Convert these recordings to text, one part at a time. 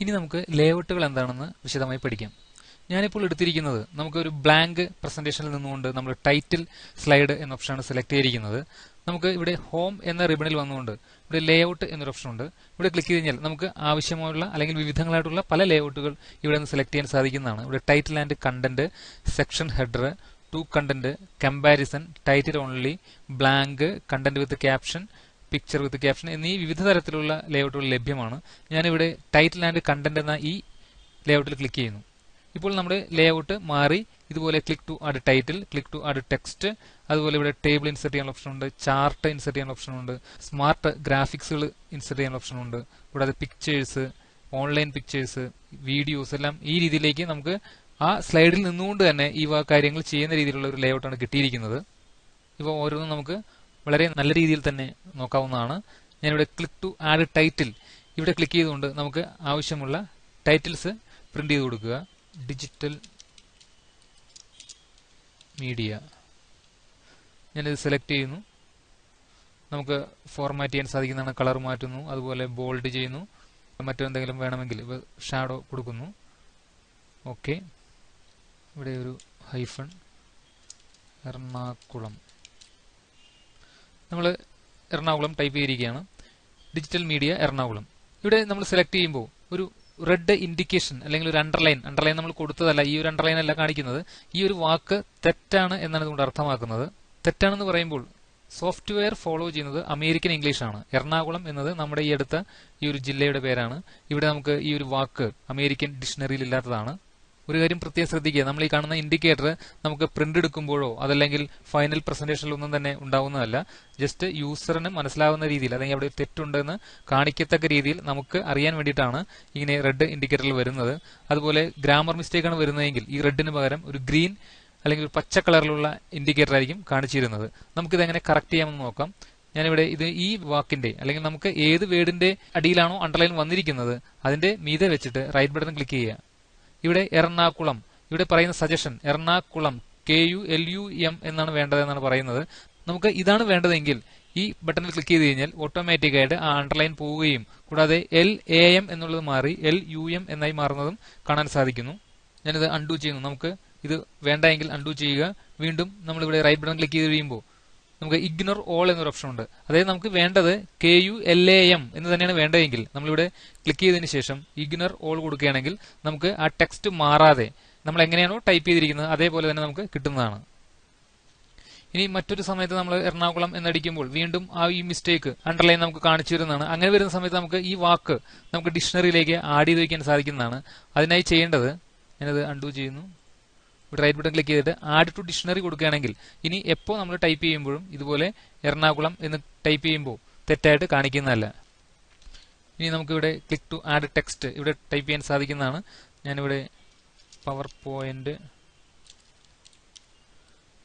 ഇനി നമുക്ക് ലേഔട്ടുകൾ എന്താണെന്ന് വിശദമായി പഠിക്കാം. ഞാനിപ്പോൾ എടുത്തിരിക്കുന്നത് നമുക്കൊരു ബ്ലാങ്ക് പ്രസന്റേഷനിൽ നിന്നുകൊണ്ട് നമ്മൾ ടൈറ്റിൽ സ്ലൈഡ് എന്ന ഓപ്ഷനാണ് സെലക്ട് ചെയ്തിരിക്കുന്നത്. നമുക്ക് ഇവിടെ ഹോം എന്ന റിബണിൽ വന്നുകൊണ്ട് ഇവിടെ ലേഔട്ട് എന്നൊരു ഓപ്ഷൻ ഉണ്ട്. ഇവിടെ ക്ലിക്ക് ചെയ്ത് കഴിഞ്ഞാൽ നമുക്ക് ആവശ്യമുള്ള അല്ലെങ്കിൽ വിവിധങ്ങളായിട്ടുള്ള പല ലേഔട്ടുകൾ ഇവിടെ നിന്ന് സെലക്ട് ചെയ്യാൻ സാധിക്കുന്നതാണ്. ഇവിടെ title and content, section header, two content, comparison, title only, blank, content with caption, picture with caption എന്നീ വിവിധ തരത്തിലുള്ള ലേഔട്ടുകൾ ലഭ്യമാണ്. ഞാനിവിടെ ടൈറ്റിൽ ആൻഡ് കണ്ടന്റ് എന്ന ഈ ലേഔട്ടിൽ ക്ലിക്ക് ചെയ്യുന്നു. ഇപ്പോൾ നമ്മുടെ ലേഔട്ട് മാറി. ഇതുപോലെ click to add title, click to add text, അതുപോലെ ഇവിടെ ടേബിൾ ഇൻസെർട്ട് ചെയ്യാൻ ഓപ്ഷൻ ഉണ്ട്, ചാർട്ട് ഇൻസെർട്ട് ചെയ്യാൻ ഓപ്ഷൻ ഉണ്ട്, സ്മാർട്ട് ഗ്രാഫിക്സുകൾ ഇൻസെർട്ട് ചെയ്യാൻ ഓപ്ഷൻ ഉണ്ട്, കൂടാതെ പിക്ചേഴ്സ്, ഓൺലൈൻ പിക്ചേഴ്സ്, വീഡിയോസ് എല്ലാം ഈ രീതിയിലേക്ക് നമുക്ക് ആ സ്ലൈഡിൽ നിന്നുകൊണ്ട് തന്നെ ഈ കാര്യങ്ങൾ ചെയ്യുന്ന രീതിയിലുള്ള ഒരു ലേഔട്ടാണ് കിട്ടിയിരിക്കുന്നത്. ഇപ്പോൾ ഓരോന്നും നമുക്ക് വളരെ നല്ല രീതിയിൽ തന്നെ നോക്കാവുന്നതാണ്. ഞാനിവിടെ ക്ലിക്ക് ടു ആഡ് ടൈറ്റിൽ ഇവിടെ ക്ലിക്ക് ചെയ്തുകൊണ്ട് നമുക്ക് ആവശ്യമുള്ള ടൈറ്റിൽസ് പ്രിന്റ് ചെയ്ത് കൊടുക്കുക. ഡിജിറ്റൽ മീഡിയ ഞാനിത് സെലക്ട് ചെയ്യുന്നു. നമുക്ക് ഫോർമാറ്റ് ചെയ്യാൻ സാധിക്കുന്നതാണ്. കളർ മാറ്റുന്നു, അതുപോലെ ബോൾഡ് ചെയ്യുന്നു, മറ്റെന്തെങ്കിലും വേണമെങ്കിൽ ഷാഡോ കൊടുക്കുന്നു. ഓക്കെ, ഇവിടെ ഒരു ഹൈഫൺ, എറണാകുളം, നമ്മൾ എറണാകുളം ടൈപ്പ് ചെയ്തിരിക്കുകയാണ്. Digital media Ernakulam. ഇവിടെ നമ്മൾ സെലക്ട് ചെയ്യുമ്പോൾ ഒരു റെഡ് ഇൻഡിക്കേഷൻ അല്ലെങ്കിൽ ഒരു അണ്ടർലൈൻ നമ്മൾ കൊടുത്തതല്ല, ഈ ഒരു അണ്ടർലൈൻ അല്ല കാണിക്കുന്നത്. ഈ ഒരു വാക്ക് തെറ്റാണ് എന്നാണ് ഇതുകൊണ്ട് അർത്ഥമാക്കുന്നത്. തെറ്റാണെന്ന് പറയുമ്പോൾ സോഫ്റ്റ്വെയർ ഫോളോ ചെയ്യുന്നത് അമേരിക്കൻ ഇംഗ്ലീഷ് ആണ്. എറണാകുളം എന്നത് നമ്മുടെ ഈ അടുത്ത ഈ ഒരു ജില്ലയുടെ പേരാണ്. ഇവിടെ നമുക്ക് ഈ ഒരു വാക്ക് അമേരിക്കൻ ഡിക്ഷണറിയിൽ ഇല്ലാത്തതാണ്. ഒരു കാര്യം പ്രത്യേകം ശ്രദ്ധിക്കുക, നമ്മൾ ഈ കാണുന്ന ഇൻഡിക്കേറ്റർ നമുക്ക് പ്രിന്റ് എടുക്കുമ്പോഴോ അതല്ലെങ്കിൽ ഫൈനൽ പ്രസന്റേഷനിലൊന്നും തന്നെ ഉണ്ടാവുന്നതല്ല. ജസ്റ്റ് യൂസറിന് മനസ്സിലാവുന്ന രീതിയിൽ അല്ലെങ്കിൽ അവിടെ തെറ്റുണ്ടെന്ന് കാണിക്കത്തക്ക രീതിയിൽ നമുക്ക് അറിയാൻ വേണ്ടിയിട്ടാണ് ഇങ്ങനെ റെഡ് ഇൻഡിക്കേറ്ററിൽ വരുന്നത്. അതുപോലെ ഗ്രാമർ മിസ്റ്റേക്ക് ആണ് വരുന്നതെങ്കിൽ ഈ റെഡിന് പകരം ഒരു ഗ്രീൻ അല്ലെങ്കിൽ ഒരു പച്ച കളറിലുള്ള ഇൻഡിക്കേറ്റർ ആയിരിക്കും കാണിച്ചിരുന്നത്. നമുക്കിത് എങ്ങനെ കറക്റ്റ് ചെയ്യാമെന്ന് നോക്കാം. ഞാനിവിടെ ഇത് ഈ വാക്കിന്റെ അല്ലെങ്കിൽ നമുക്ക് ഏത് വേർഡിന്റെ അടിയിലാണോ അണ്ടർലൈൻ വന്നിരിക്കുന്നത് അതിന്റെ മീതെ വെച്ചിട്ട് റൈറ്റ് ബട്ടൺ ക്ലിക്ക് ചെയ്യുക. ഇവിടെ എറണാകുളം, ഇവിടെ പറയുന്ന സജഷൻ എറണാകുളം KULUM എന്നാണ് വേണ്ടതെന്നാണ് പറയുന്നത്. നമുക്ക് ഇതാണ് വേണ്ടതെങ്കിൽ ഈ ബട്ടണിൽ ക്ലിക്ക് ചെയ്ത് കഴിഞ്ഞാൽ ഓട്ടോമാറ്റിക്കായിട്ട് ആ അണ്ടർലൈൻ പോവുകയും കൂടാതെ LAM എന്നുള്ളത് മാറി LUM എന്നായി മാറുന്നതും കാണാൻ സാധിക്കുന്നു. ഞാനിത് അൺഡു ചെയ്യുന്നു. നമുക്ക് ഇത് വേണ്ടെങ്കിൽ അൺഡു ചെയ്യുക. വീണ്ടും നമ്മളിവിടെ റൈറ്റ് ബട്ടൺ ക്ലിക്ക് ചെയ്ത് കഴിയുമ്പോൾ നമുക്ക് ഇഗ്നോർ ഓൾ എന്നൊരു ഓപ്ഷൻ ഉണ്ട്. അതായത് നമുക്ക് വേണ്ടത് KULAM എന്ന് തന്നെയാണ് വേണ്ടതെങ്കിൽ നമ്മളിവിടെ ക്ലിക്ക് ചെയ്തതിനു ശേഷം ഇഗ്നോർ ഓൾ കൊടുക്കുകയാണെങ്കിൽ നമുക്ക് ആ ടെക്സ്റ്റ് മാറാതെ നമ്മൾ എങ്ങനെയാണോ ടൈപ്പ് ചെയ്തിരിക്കുന്നത് അതേപോലെ തന്നെ നമുക്ക് കിട്ടുന്നതാണ്. ഇനി മറ്റൊരു സമയത്ത് നമ്മൾ എറണാകുളം എന്നടിക്കുമ്പോൾ വീണ്ടും ആ ഈ മിസ്റ്റേക്ക് അണ്ടർലൈൻ നമുക്ക് കാണിച്ചു തരുന്നതാണ്. അങ്ങനെ വരുന്ന സമയത്ത് നമുക്ക് ഈ വാക്ക് നമുക്ക് ഡിക്ഷണറിയിലേക്ക് ആഡ് ചെയ്ത് വയ്ക്കാൻ സാധിക്കുന്നതാണ്. അതിനായി ചെയ്യേണ്ടത്, ഞാനത് അൺഡു ചെയ്യുന്നു. ഇവിടെ റൈറ്റ് ബട്ടൺ ക്ലിക്ക് ചെയ്തിട്ട് ആഡ് ടു ഡിക്ഷണറി കൊടുക്കുകയാണെങ്കിൽ ഇനി എപ്പോൾ നമ്മൾ ടൈപ്പ് ചെയ്യുമ്പോഴും ഇതുപോലെ എറണാകുളം എന്ന് ടൈപ്പ് ചെയ്യുമ്പോൾ തെറ്റായിട്ട് കാണിക്കുന്നതല്ല. ഇനി നമുക്കിവിടെ ക്ലിക്ക് ടു ആഡ് ടെക്സ്റ്റ് ഇവിടെ ടൈപ്പ് ചെയ്യാൻ സാധിക്കുന്നതാണ്. ഞാനിവിടെ പവർ പോയിന്റ്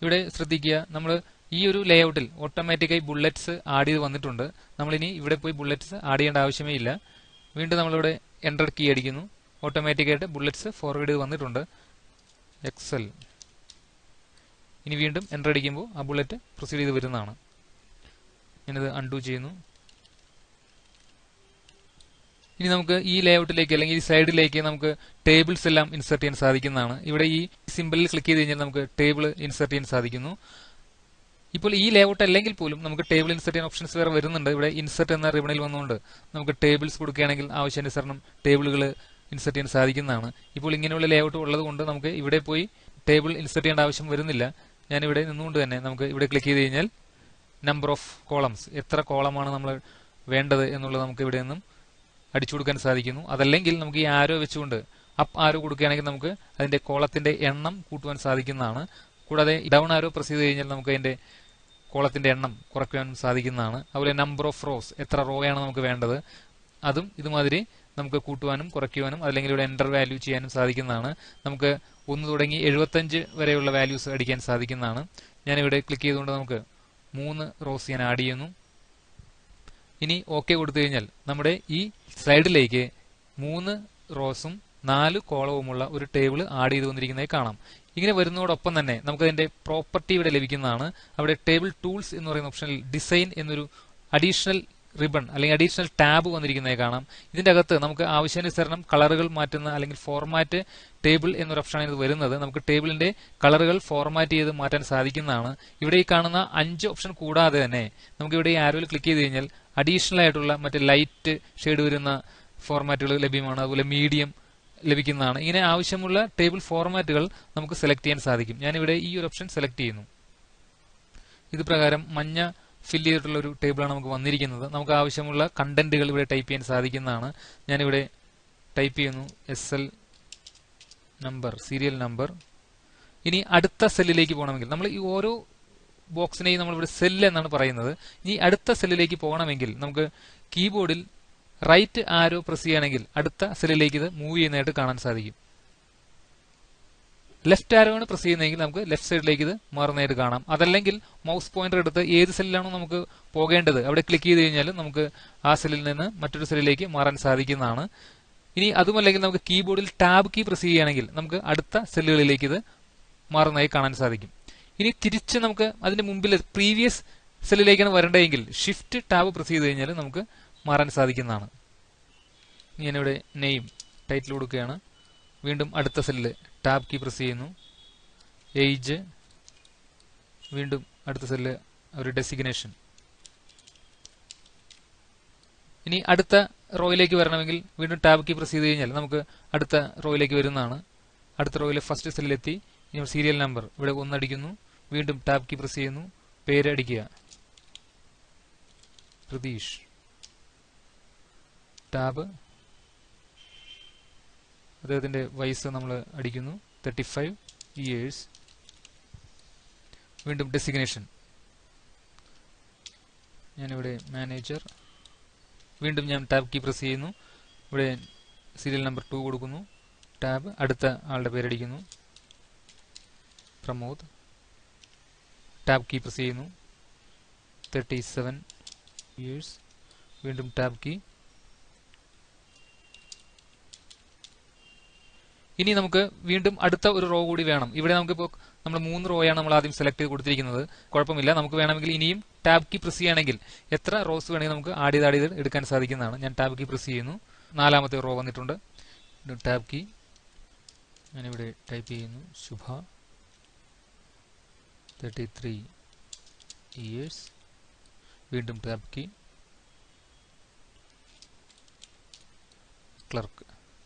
ഇവിടെ ശ്രദ്ധിക്കുക, നമ്മൾ ഈ ഒരു ലേഔട്ടിൽ ഓട്ടോമാറ്റിക്കായി ബുള്ളറ്റ്സ് ആഡ് ചെയ്ത് വന്നിട്ടുണ്ട്. നമ്മളിനി ഇവിടെ പോയി ബുള്ളറ്റ്സ് ആഡ് ചെയ്യേണ്ട ആവശ്യമേ ഇല്ല. വീണ്ടും നമ്മളിവിടെ എൻ്റർ കീ അടിക്കുന്നു. ഓട്ടോമാറ്റിക്കായിട്ട് ബുള്ളറ്റ്സ് ഫോർവേഡ് ചെയ്ത് വന്നിട്ടുണ്ട്. എക്സൽ. ഇനി വീണ്ടും എൻ്റർ അടിക്കുമ്പോൾ ആ ബുള്ളറ്റ് പ്രൊസീഡ് ചെയ്ത് വരുന്നതാണ്. ഞാനിത് അൺഡു ചെയ്യുന്നു. ഇനി നമുക്ക് ഈ ലേഔട്ടിലേക്ക് അല്ലെങ്കിൽ ഈ സൈഡിലേക്ക് നമുക്ക് ടേബിൾസ് എല്ലാം ഇൻസെർട്ട് ചെയ്യാൻ സാധിക്കുന്നതാണ്. ഇവിടെ ഈ സിമ്പിളിൽ ക്ലിക്ക് ചെയ്ത് കഴിഞ്ഞാൽ നമുക്ക് ടേബിൾ ഇൻസെർട്ട് ചെയ്യാൻ സാധിക്കുന്നു. ഇപ്പോൾ ഈ ലേഔട്ട് അല്ലെങ്കിൽ പോലും നമുക്ക് ടേബിൾ ഇൻസെർട്ട് ചെയ്യാൻ ഓപ്ഷൻസ് വേറെ വരുന്നുണ്ട്. ഇവിടെ ഇൻസെർട്ട് എന്ന റിബണിൽ വന്നുകൊണ്ട് നമുക്ക് ടേബിൾസ് കൊടുക്കുകയാണെങ്കിൽ ആവശ്യാനുസരണം ടേബിളുകൾ ഇൻസെർട്ട് ചെയ്യാൻ സാധിക്കുന്നതാണ്. ഇപ്പോൾ ഇങ്ങനെയുള്ള ലേഔട്ട് ഉള്ളത് കൊണ്ട് നമുക്ക് ഇവിടെ പോയി ടേബിൾ ഇൻസെർട്ട് ചെയ്യേണ്ട ആവശ്യം വരുന്നില്ല. ഞാനിവിടെ നിന്നുകൊണ്ട് തന്നെ നമുക്ക് ഇവിടെ ക്ലിക്ക് ചെയ്ത് കഴിഞ്ഞാൽ നമ്പർ ഓഫ് കോളംസ്, എത്ര കോളമാണ് നമ്മൾ വേണ്ടത് എന്നുള്ളത് നമുക്ക് ഇവിടെ നിന്നും അടിച്ചു കൊടുക്കാൻ സാധിക്കുന്നു. അതല്ലെങ്കിൽ നമുക്ക് ഈ ആരോ വെച്ചുകൊണ്ട് അപ്പ് ആരോ കൊടുക്കുകയാണെങ്കിൽ നമുക്ക് അതിന്റെ കോളത്തിന്റെ എണ്ണം കൂട്ടുവാൻ സാധിക്കുന്നതാണ്. കൂടാതെ ഡൗൺ ആരോ പ്രസ് ചെയ്ത് കഴിഞ്ഞാൽ നമുക്ക് അതിന്റെ കോളത്തിന്റെ എണ്ണം കുറയ്ക്കുവാനും സാധിക്കുന്നതാണ്. അതുപോലെ നമ്പർ ഓഫ് റോസ്, എത്ര റോയാണ് നമുക്ക് വേണ്ടത് അതും ഇതുമാതിരി നമുക്ക് കൂട്ടുവാനും കുറയ്ക്കുവാനും അല്ലെങ്കിൽ ഇവിടെ എൻ്റർ വാല്യൂ ചെയ്യാനും സാധിക്കുന്നതാണ്. നമുക്ക് 1 തുടങ്ങി 75 വരെയുള്ള വാല്യൂസ് അടിക്കാൻ സാധിക്കുന്നതാണ്. ഞാനിവിടെ ക്ലിക്ക് ചെയ്തുകൊണ്ട് നമുക്ക് 3 റോസ് ഞാൻ ആഡ് ചെയ്യുന്നു. ഇനി ഓക്കെ കൊടുത്തു കഴിഞ്ഞാൽ നമ്മുടെ ഈ സ്ലൈഡിലേക്ക് 3 റോസും 4 കോളവുമുള്ള ഒരു ടേബിൾ ആഡ് ചെയ്ത് വന്നിരിക്കുന്നതായി കാണാം. ഇങ്ങനെ വരുന്നതോടൊപ്പം തന്നെ നമുക്ക് അതിന്റെ പ്രോപ്പർട്ടി ഇവിടെ ലഭിക്കുന്നതാണ്. അവിടെ ടേബിൾ ടൂൾസ് എന്ന് പറയുന്ന ഓപ്ഷനിൽ ഡിസൈൻ എന്നൊരു അഡീഷണൽ റിബൺ അല്ലെങ്കിൽ അഡീഷണൽ ടാബ് വന്നിരിക്കുന്നതായി കാണാം. ഇതിന്റെ അകത്ത് നമുക്ക് ആവശ്യാനുസരണം കളറുകൾ മാറ്റുന്ന അല്ലെങ്കിൽ ഫോർമാറ്റ് ടേബിൾ എന്നൊരു ഓപ്ഷനാണ് ഇത് വരുന്നത്. നമുക്ക് ടേബിളിന്റെ കളറുകൾ ഫോർമാറ്റ് ചെയ്ത് മാറ്റാൻ സാധിക്കുന്നതാണ്. ഇവിടെ ഈ കാണുന്ന 5 ഓപ്ഷൻ കൂടാതെ തന്നെ നമുക്ക് ഇവിടെ ഈ ആരോയിൽ ക്ലിക്ക് ചെയ്ത് കഴിഞ്ഞാൽ അഡീഷണൽ ആയിട്ടുള്ള മറ്റ് ലൈറ്റ് ഷെയ്ഡ് വരുന്ന ഫോർമാറ്റുകൾ ലഭ്യമാണ്. അതുപോലെ മീഡിയം ലഭിക്കുന്നതാണ്. ഇങ്ങനെ ആവശ്യമുള്ള ടേബിൾ ഫോർമാറ്റുകൾ നമുക്ക് സെലക്ട് ചെയ്യാൻ സാധിക്കും. ഞാനിവിടെ ഈ ഒരു ഓപ്ഷൻ സെലക്ട് ചെയ്യുന്നു. ഇത് പ്രകാരം മഞ്ഞ ഫില്ല് ചെയ്തിട്ടുള്ള ഒരു ടേബിളാണ് നമുക്ക് വന്നിരിക്കുന്നത്. നമുക്ക് ആവശ്യമുള്ള കണ്ടന്റുകൾ ഇവിടെ ടൈപ്പ് ചെയ്യാൻ സാധിക്കുന്നതാണ്. ഞാനിവിടെ ടൈപ്പ് ചെയ്യുന്നു SL നമ്പർ, സീരിയൽ നമ്പർ. ഇനി അടുത്ത സെല്ലിലേക്ക് പോകണമെങ്കിൽ നമ്മൾ ഈ ഓരോ ബോക്സിനെയും നമ്മളിവിടെ സെല്ല് എന്നാണ് പറയുന്നത്. ഇനി അടുത്ത സെല്ലിലേക്ക് പോകണമെങ്കിൽ നമുക്ക് കീബോർഡിൽ റൈറ്റ് ആരോ പ്രസ് ചെയ്യുകയാണെങ്കിൽ അടുത്ത സെല്ലിലേക്ക് ഇത് മൂവ് ചെയ്യുന്നതായിട്ട് കാണാൻ സാധിക്കും. ലെഫ്റ്റ് ആരോ ആണ് പ്രസ് ചെയ്യുന്നതെങ്കിൽ നമുക്ക് ലെഫ്റ്റ് സൈഡിലേക്ക് ഇത് മാറുന്നതായിട്ട് കാണാം. അതല്ലെങ്കിൽ മൗസ് പോയിന്റർ എടുത്ത് ഏത് സെല്ലിലാണോ നമുക്ക് പോകേണ്ടത് അവിടെ ക്ലിക്ക് ചെയ്ത് കഴിഞ്ഞാൽ നമുക്ക് ആ സെല്ലിൽ നിന്ന് മറ്റൊരു സെല്ലിലേക്ക് മാറാൻ സാധിക്കുന്നതാണ്. ഇനി അതുമല്ലെങ്കിൽ നമുക്ക് കീബോർഡിൽ ടാബ് കീ പ്രസ് ചെയ്യുകയാണെങ്കിൽ നമുക്ക് അടുത്ത സെല്ലുകളിലേക്ക് ഇത് മാറുന്നതായി കാണാൻ സാധിക്കും. ഇനി തിരിച്ച് നമുക്ക് അതിന്റെ മുമ്പിൽ പ്രീവിയസ് സെല്ലിലേക്കാണ് വരേണ്ടതെങ്കിൽ ഷിഫ്റ്റ് ടാബ് പ്രസ് ചെയ്ത് കഴിഞ്ഞാൽ നമുക്ക് മാറാൻ സാധിക്കുന്നതാണ്. ഞാനിവിടെ നെയിം ടൈറ്റിൽ കൊടുക്കുകയാണ്. വീണ്ടും അടുത്ത സെല്ല് ടാബ് കീ പ്രസ് ചെയ്യുന്നു. ഏജ്, വീണ്ടും അടുത്ത സെല്ല് ഒരു ഡെസിഗ്നേഷൻ. ഇനി അടുത്ത റോയിലേക്ക് വരണമെങ്കിൽ വീണ്ടും ടാബ് കീ പ്രസ് ചെയ്ത് കഴിഞ്ഞാൽ നമുക്ക് അടുത്ത റോയിലേക്ക് വരുന്നതാണ്. അടുത്ത റോയിലെ ഫസ്റ്റ് സെല്ലിലെത്തി. ഇനി സീരിയൽ നമ്പർ ഇവിടെ 1 അടിക്കുന്നു. വീണ്ടും ടാബ് കീ പ്രസ് ചെയ്യുന്നു. പേര് അടിക്കുക പ്രതീഷ്. ടാബ്, അദ്ദേഹത്തിന്റെ വയസ്സ് നമ്മൾ അടിക്കുന്നു 35 years. വീണ്ടും ഡെസിഗ്നേഷൻ, ഞാനിവിടെ മാനേജർ. വീണ്ടും ഞാൻ ടാബ് കീ പ്രസ് ചെയ്യുന്നു. ഇവിടെ സീരിയൽ നമ്പർ 2 കൊടുക്കുന്നു. ടാബ്, അടുത്ത ആളുടെ പേരടിക്കുന്നു പ്രമോദ്. ടാബ് കീ പ്രസ് ചെയ്യുന്നു 37 years. വീണ്ടും ടാബ് കീ. ഇനി നമുക്ക് വീണ്ടും അടുത്ത ഒരു റോ കൂടി വേണം. ഇവിടെ നമുക്കിപ്പോൾ നമ്മൾ 3 റോയാണ് നമ്മൾ ആദ്യം സെലക്ട് ചെയ്ത് കൊടുത്തിരിക്കുന്നത്. കുഴപ്പമില്ല, നമുക്ക് വേണമെങ്കിൽ ഇനിയും ടാബ് കീ പ്രസ് ചെയ്യുകയാണെങ്കിൽ എത്ര റോസ് വേണമെങ്കിൽ നമുക്ക് ആഡ് ചെയ്ത് എടുക്കാൻ സാധിക്കുന്നതാണ്. ഞാൻ ടാബ് കീ പ്രസ് ചെയ്യുന്നു. 4ാമത്തെ റോ വന്നിട്ടുണ്ട്. ടാബ് കീ ഞാനിവിടെ ടൈപ്പ് ചെയ്യുന്നു ശുഭ 33 years. വീണ്ടും ടാബ് കീ. ക്ലർക്ക്.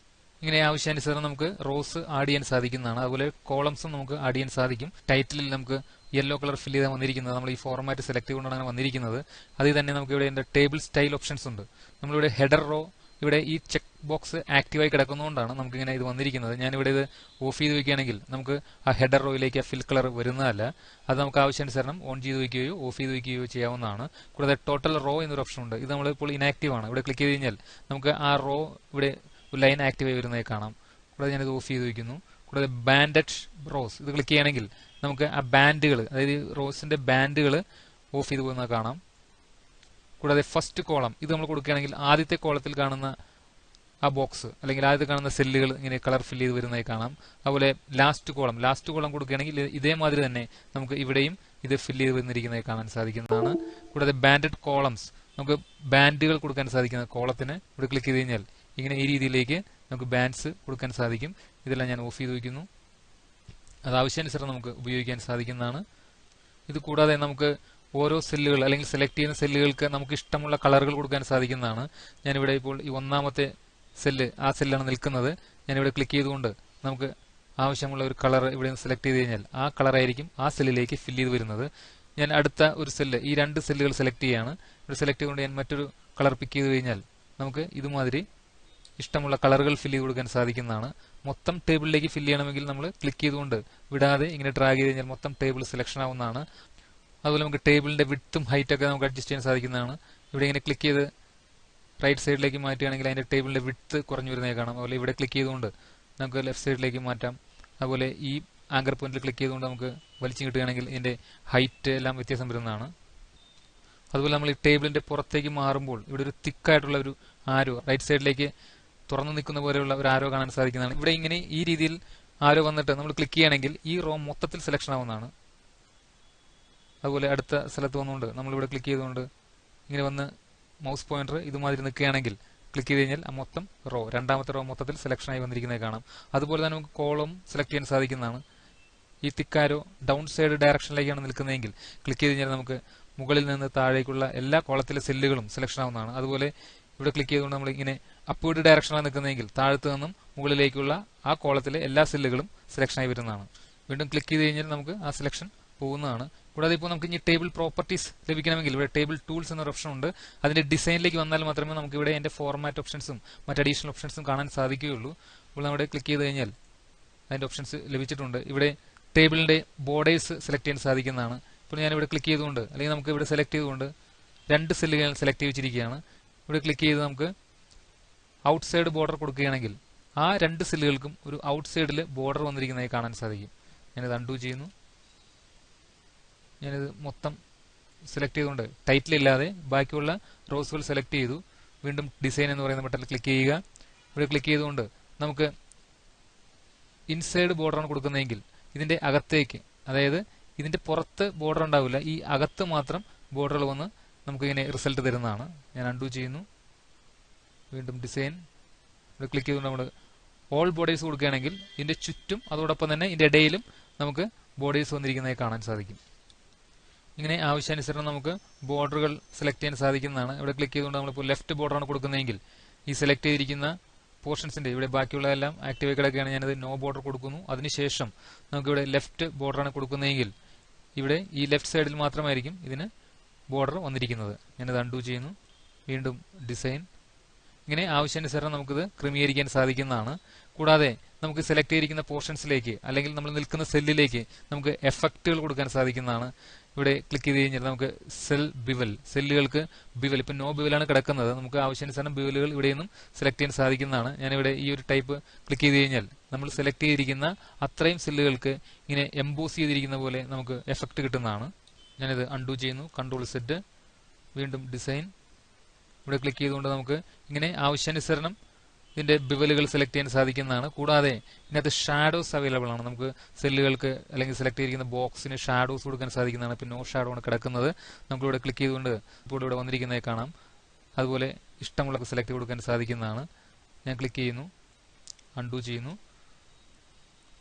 ഇങ്ങനെ ആവശ്യാനുസരണം നമുക്ക് റോസ് ആഡ് ചെയ്യാൻ സാധിക്കുന്നതാണ്. അതുപോലെ കോളംസും നമുക്ക് ആഡ് ചെയ്യാൻ സാധിക്കും. ടൈറ്റിലിൽ നമുക്ക് യെല്ലോ കളർ ഫില്ല് ചെയ്താൽ വന്നിരിക്കുന്നത് നമ്മൾ ഈ ഫോർമാറ്റ് സെലക്ട് ചെയ്തുകൊണ്ടാണ് വന്നിരിക്കുന്നത്. അതിൽ തന്നെ നമുക്ക് ഇവിടെ ടേബിൾ സ്റ്റൈൽ ഓപ്ഷൻസ് ഉണ്ട്. നമ്മളിവിടെ ഹെഡർ റോ ഇവിടെ ഈ ചെക്ക് ബോക്സ് ആക്റ്റീവായി കിടക്കുന്നതുകൊണ്ടാണ് നമുക്ക് ഇങ്ങനെ ഇത് വന്നിരിക്കുന്നത്. ഞാനിവിടെ ഇത് ഓഫ് ചെയ്ത് വയ്ക്കുകയാണെങ്കിൽ നമുക്ക് ആ ഹെഡർ റോയിലേക്ക് ആ ഫിൽ കളർ വരുന്നതല്ല. അത് നമുക്ക് ആവശ്യാനുസരണം ഓൺ ചെയ്ത് വയ്ക്കുകയോ ഓഫ് ചെയ്ത് വയ്ക്കുകയോ ചെയ്യാവുന്നതാണ്. കൂടാതെ ടോട്ടൽ റോ എന്നൊരു ഓപ്ഷൻ ഉണ്ട്. ഇത് നമ്മളിപ്പോൾ ഇനാക്റ്റീവ് ആണ്. ഇവിടെ ക്ലിക്ക് ചെയ്ത് കഴിഞ്ഞാൽ നമുക്ക് ആ റോ ഇവിടെ ഒരു ലൈൻ ആക്റ്റീവായി വരുന്നതായി കാണാം. കൂടാതെ ഞാനിത് ഓഫ് ചെയ്ത് വയ്ക്കുന്നു. കൂടാതെ ബാൻഡഡ് റോസ് ഇത് ക്ലിക്ക് ചെയ്യുകയാണെങ്കിൽ നമുക്ക് ആ ബാൻഡുകൾ, അതായത് റോസിന്റെ ബാൻഡുകൾ ഓഫ് ചെയ്ത് പോകുന്നത് കാണാം. കൂടാതെ ഫസ്റ്റ് കോളം ഇത് നമ്മൾ കൊടുക്കുകയാണെങ്കിൽ ആദ്യത്തെ കോളത്തിൽ കാണുന്ന ആ ബോക്സ് അല്ലെങ്കിൽ ആദ്യത്തെ കാണുന്ന സെല്ലുകൾ ഇങ്ങനെ കളർ ഫില്ല് ചെയ്ത് വരുന്നതായി കാണാം. അതുപോലെ ലാസ്റ്റ് കോളം കൊടുക്കുകയാണെങ്കിൽ ഇതേമാതിരി തന്നെ നമുക്ക് ഇവിടെയും ഇത് ഫില്ല് ചെയ്ത് വന്നിരിക്കുന്നതായി കാണാൻ സാധിക്കുന്നതാണ്. കൂടാതെ ബാൻഡഡ് കോളംസ് നമുക്ക് ബാൻഡുകൾ കൊടുക്കാൻ സാധിക്കുന്ന കോളത്തിന് ഇവിടെ ക്ലിക്ക് ചെയ്ത് കഴിഞ്ഞാൽ ഇങ്ങനെ ഈ രീതിയിലേക്ക് നമുക്ക് ബാൻഡ്സ് കൊടുക്കാൻ സാധിക്കും. ഇതെല്ലാം ഞാൻ ഓഫ് ചെയ്ത് വയ്ക്കുന്നു. അത് ആവശ്യാനുസരണം നമുക്ക് ഉപയോഗിക്കാൻ സാധിക്കുന്നതാണ്. ഇത് കൂടാതെ നമുക്ക് ഓരോ സെല്ലുകൾ അല്ലെങ്കിൽ സെലക്ട് ചെയ്യുന്ന സെല്ലുകൾക്ക് നമുക്ക് ഇഷ്ടമുള്ള കളറുകൾ കൊടുക്കാൻ സാധിക്കുന്നതാണ്. ഞാനിവിടെ ഇപ്പോൾ ഈ 1ാമത്തെ സെല്ല് ആ സെല്ലാണ് നിൽക്കുന്നത്. ഞാനിവിടെ ക്ലിക്ക് ചെയ്തുകൊണ്ട് നമുക്ക് ആവശ്യമുള്ള ഒരു കളർ ഇവിടെ സെലക്ട് ചെയ്ത് കഴിഞ്ഞാൽ ആ കളറായിരിക്കും ആ സെല്ലിലേക്ക് ഫില്ല് ചെയ്ത് വരുന്നത്. ഞാൻ അടുത്ത ഒരു സെല്ല്, ഈ 2 സെല്ലുകൾ സെലക്ട് ചെയ്യുകയാണ്. ഇവിടെ സെലക്ട് ചെയ്തുകൊണ്ട് ഞാൻ മറ്റൊരു കളർ പിക്ക് ചെയ്ത് കഴിഞ്ഞാൽ നമുക്ക് ഇതുമാതിരി ഇഷ്ടമുള്ള കളറുകൾ ഫില്ല് ചെയ്ത് കൊടുക്കാൻ സാധിക്കുന്നതാണ്. മൊത്തം ടേബിളിലേക്ക് ഫില്ല് ചെയ്യണമെങ്കിൽ നമ്മൾ ക്ലിക്ക് ചെയ്തുകൊണ്ട് വിടാതെ ഇങ്ങനെ ഡ്രാഗ് ചെയ്ത് കഴിഞ്ഞാൽ മൊത്തം ടേബിൾ സെലക്ഷൻ ആവുന്നതാണ്. അതുപോലെ നമുക്ക് ടേബിളിന്റെ വിഡ്ത്തും ഹൈറ്റ് ഒക്കെ നമുക്ക് അഡ്ജസ്റ്റ് ചെയ്യാൻ സാധിക്കുന്നതാണ്. ഇവിടെ ഇങ്ങനെ ക്ലിക്ക് ചെയ്ത് റൈറ്റ് സൈഡിലേക്ക് മാറ്റുകയാണെങ്കിൽ അതിന്റെ ടേബിളിന്റെ വിഡ്ത്ത് കുറഞ്ഞു വരുന്നതായി കാണാം. അതുപോലെ ഇവിടെ ക്ലിക്ക് ചെയ്തുകൊണ്ട് നമുക്ക് ലെഫ്റ്റ് സൈഡിലേക്ക് മാറ്റാം. അതുപോലെ ഈ ആങ്കർ പോയിന്റിൽ ക്ലിക്ക് ചെയ്തുകൊണ്ട് നമുക്ക് വലിച്ചു കിട്ടുകയാണെങ്കിൽ ഇതിന്റെ ഹൈറ്റ് എല്ലാം വ്യത്യാസം വരുന്നതാണ്. അതുപോലെ നമ്മൾ ഈ ടേബിളിന്റെ പുറത്തേക്ക് മാറുമ്പോൾ ഇവിടെ ഒരു തിക്കായിട്ടുള്ള ഒരു ആരോ റൈറ്റ് സൈഡിലേക്ക് തുറന്നു നിൽക്കുന്ന പോലെയുള്ള ഒരു ആരോ കാണാൻ സാധിക്കുന്നതാണ്. ഇവിടെ ഇങ്ങനെ ഈ രീതിയിൽ ആരോ വന്നിട്ട് നമ്മൾ ക്ലിക്ക് ചെയ്യുകയാണെങ്കിൽ ഈ റോ മൊത്തത്തിൽ സെലക്ഷൻ ആവുന്നതാണ്. അതുപോലെ അടുത്ത സ്ഥലത്ത് വന്നുകൊണ്ട് നമ്മളിവിടെ ക്ലിക്ക് ചെയ്തുകൊണ്ട് ഇങ്ങനെ വന്ന് മൗസ് പോയിന്റർ ഇതുമാതിരി നിൽക്കുകയാണെങ്കിൽ ക്ലിക്ക് ചെയ്ത് കഴിഞ്ഞാൽ ആ മൊത്തം റോ, രണ്ടാമത്തെ റോ മൊത്തത്തിൽ സെലക്ഷൻ ആയി വന്നിരിക്കുന്നത് കാണാം. അതുപോലെ തന്നെ നമുക്ക് കോളം സെലക്ട് ചെയ്യാൻ സാധിക്കുന്നതാണ്. ഈ തിക്കാരോ ഡൗൺ സൈഡ് ഡയറക്ഷനിലേക്കാണ് നിൽക്കുന്നതെങ്കിൽ ക്ലിക്ക് ചെയ്ത് കഴിഞ്ഞാൽ നമുക്ക് മുകളിൽ നിന്ന് താഴേക്കുള്ള എല്ലാ കോളത്തിലെ സെല്ലുകളും സെലക്ഷൻ ആവുന്നതാണ്. അതുപോലെ ഇവിടെ ക്ലിക്ക് ചെയ്തുകൊണ്ട് നമ്മൾ ഇങ്ങനെ അപ്വേർഡ് ഡയറക്ഷനാണ് നിൽക്കുന്നതെങ്കിൽ താഴത്തു നിന്നും മുകളിലേക്കുള്ള ആ കോളത്തിലെ എല്ലാ സെല്ലുകളും സെലക്ഷൻ ആയി വരുന്നതാണ്. വീണ്ടും ക്ലിക്ക് ചെയ്ത് കഴിഞ്ഞാൽ നമുക്ക് ആ സെലക്ഷൻ പോകുന്നതാണ്. കൂടാതെ ഇപ്പോൾ നമുക്ക് ഇനി ടേബിൾ പ്രോപ്പർട്ടീസ് ലഭിക്കണമെങ്കിൽ ഇവിടെ ടേബിൾ ടൂൾസ് എന്നൊരു ഓപ്ഷൻ ഉണ്ട്. അതിന്റെ ഡിസൈനിലേക്ക് വന്നാൽ മാത്രമേ നമുക്ക് ഇവിടെ അതിന്റെ ഫോർമാറ്റ് ഓപ്ഷൻസും മറ്റ് അഡീഷണൽ ഓപ്ഷൻസും കാണാൻ സാധിക്കുകയുള്ളൂ. അപ്പോൾ നമ്മുടെ ക്ലിക്ക് ചെയ്ത് കഴിഞ്ഞാൽ അതിന്റെ ഓപ്ഷൻസ് ലഭിച്ചിട്ടുണ്ട്. ഇവിടെ ടേബിളിന്റെ ബോർഡേഴ്സ് സെലക്ട് ചെയ്യാൻ സാധിക്കുന്നതാണ്. ഇപ്പോൾ ഞാനിവിടെ ക്ലിക്ക് ചെയ്തുകൊണ്ട് അല്ലെങ്കിൽ നമുക്ക് ഇവിടെ സെലക്ട് ചെയ്തുകൊണ്ട് 2 സെല്ലുകൾ സെലക്ട് ചെയ്ത് വെച്ചിരിക്കുകയാണ്. ഇവിടെ ക്ലിക്ക് ചെയ്ത് നമുക്ക് ഔട്ട് സൈഡ് ബോർഡർ കൊടുക്കുകയാണെങ്കിൽ ആ 2 സെല്ലുകൾക്കും ഒരു ഔട്ട് സൈഡിൽ ബോർഡർ വന്നിരിക്കുന്നതായി കാണാൻ സാധിക്കും. ഞാനിത് അൺഡു ചെയ്യുന്നു. ഞാനിത് മൊത്തം സെലക്ട് ചെയ്തുകൊണ്ട് ടൈറ്റിൽ ഇല്ലാതെ ബാക്കിയുള്ള റോസുകൾ സെലക്ട് ചെയ്തു. വീണ്ടും ഡിസൈൻ എന്ന് പറയുന്ന ബട്ടണിൽ ക്ലിക്ക് ചെയ്യുക. ഇവിടെ ക്ലിക്ക് ചെയ്തുകൊണ്ട് നമുക്ക് ഇൻസൈഡ് ബോർഡറാണ് കൊടുക്കുന്നതെങ്കിൽ ഇതിന്റെ അകത്തേക്ക്, അതായത് ഇതിന്റെ പുറത്ത് ബോർഡർ ഉണ്ടാവില്ല, ഈ അകത്ത് മാത്രം ബോർഡറുകൾ വന്ന് നമുക്ക് ഇങ്ങനെ റിസൾട്ട് തരുന്നതാണ്. ഞാൻ അൺഡു ചെയ്യുന്നു. വീണ്ടും ഡിസൈൻ ഇവിടെ ക്ലിക്ക് ചെയ്തുകൊണ്ട് നമ്മൾ ഓൾ ബോർഡേഴ്സ് കൊടുക്കുകയാണെങ്കിൽ ഇതിന്റെ ചുറ്റും അതോടൊപ്പം തന്നെ ഇതിന്റെ ഇടയിലും നമുക്ക് ബോർഡേഴ്സ് വന്നിരിക്കുന്നതായി കാണാൻ സാധിക്കും. ഇങ്ങനെ ആവശ്യാനുസരണം നമുക്ക് ബോർഡറുകൾ സെലക്ട് ചെയ്യാൻ സാധിക്കുന്നതാണ്. ഇവിടെ ക്ലിക്ക് ചെയ്തുകൊണ്ട് നമ്മളിപ്പോൾ ലെഫ്റ്റ് ബോർഡറാണ് കൊടുക്കുന്നതെങ്കിൽ ഈ സെലക്ട് ചെയ്തിരിക്കുന്ന പോർഷൻസിന്റെ ഇവിടെ ബാക്കിയുള്ളതെല്ലാം ആക്റ്റീവായി കിടക്കുകയാണ്. ഞാനത് നോ ബോർഡർ കൊടുക്കുന്നു. അതിനുശേഷം നമുക്കിവിടെ ലെഫ്റ്റ് ബോർഡറാണ് കൊടുക്കുന്നതെങ്കിൽ ഇവിടെ ഈ ലെഫ്റ്റ് സൈഡിൽ മാത്രമായിരിക്കും ഇതിന് ബോർഡർ വന്നിരിക്കുന്നത്. ഞാനത് അൺഡു ചെയ്യുന്നു. വീണ്ടും ഡിസൈൻ. ഇങ്ങനെ ആവശ്യാനുസരണം നമുക്കിത് ക്രമീകരിക്കാൻ സാധിക്കുന്നതാണ്. കൂടാതെ നമുക്ക് സെലക്ട് ചെയ്തിരിക്കുന്ന പോർഷൻസിലേക്ക് അല്ലെങ്കിൽ നമ്മൾ നിൽക്കുന്ന സെല്ലിലേക്ക് നമുക്ക് എഫക്റ്റുകൾ കൊടുക്കാൻ സാധിക്കുന്നതാണ്. ഇവിടെ ക്ലിക്ക് ചെയ്ത് കഴിഞ്ഞാൽ നമുക്ക് സെൽ ബിവൽ, സെല്ലുകൾക്ക് ബിവൽ, ഇപ്പൊ നോ ബിവലാണ് കിടക്കുന്നത്, നമുക്ക് ആവശ്യാനുസരണം ബിവലുകൾ ഇവിടെ നിന്നും സെലക്ട് ചെയ്യാൻ സാധിക്കുന്നതാണ്. ഞാനിവിടെ ഈ ഒരു ടൈപ്പ് ക്ലിക്ക് ചെയ്ത് കഴിഞ്ഞാൽ നമ്മൾ സെലക്ട് ചെയ്തിരിക്കുന്ന അത്രയും സെല്ലുകൾക്ക് ഇങ്ങനെ എംബോസ് ചെയ്തിരിക്കുന്ന പോലെ നമുക്ക് എഫക്ട് കിട്ടുന്നതാണ്. ഞാനിത് അൺഡു ചെയ്യുന്നു. Control set. വീണ്ടും ഡിസൈൻ. ഇവിടെ ക്ലിക്ക് ചെയ്തുകൊണ്ട് നമുക്ക് ഇങ്ങനെ ആവശ്യാനുസരണം ഇതിന്റെ ബിവലുകൾ സെലക്ട് ചെയ്യാൻ സാധിക്കുന്നതാണ്. കൂടാതെ ഇതിനകത്ത് ഷാഡോസ് അവൈലബിൾ ആണ്. നമുക്ക് സെല്ലുകൾക്ക് അല്ലെങ്കിൽ സെലക്ട് ചെയ്തിരിക്കുന്ന ബോക്സിന് ഷാഡോസ് കൊടുക്കാൻ സാധിക്കുന്നതാണ്. ഇപ്പോൾ നോ ഷാഡോ ആണ് കിടക്കുന്നത്. നമുക്കിവിടെ ക്ലിക്ക് ചെയ്തുകൊണ്ട് ഇപ്പോൾ ഇവിടെ വന്നിരിക്കുന്നതായി കാണാം. അതുപോലെ ഇഷ്ടമുള്ള സെലക്ട് കൊടുക്കാൻ സാധിക്കുന്നതാണ്. ഞാൻ ക്ലിക്ക് ചെയ്യുന്നു. അൺഡു ചെയ്യുന്നു.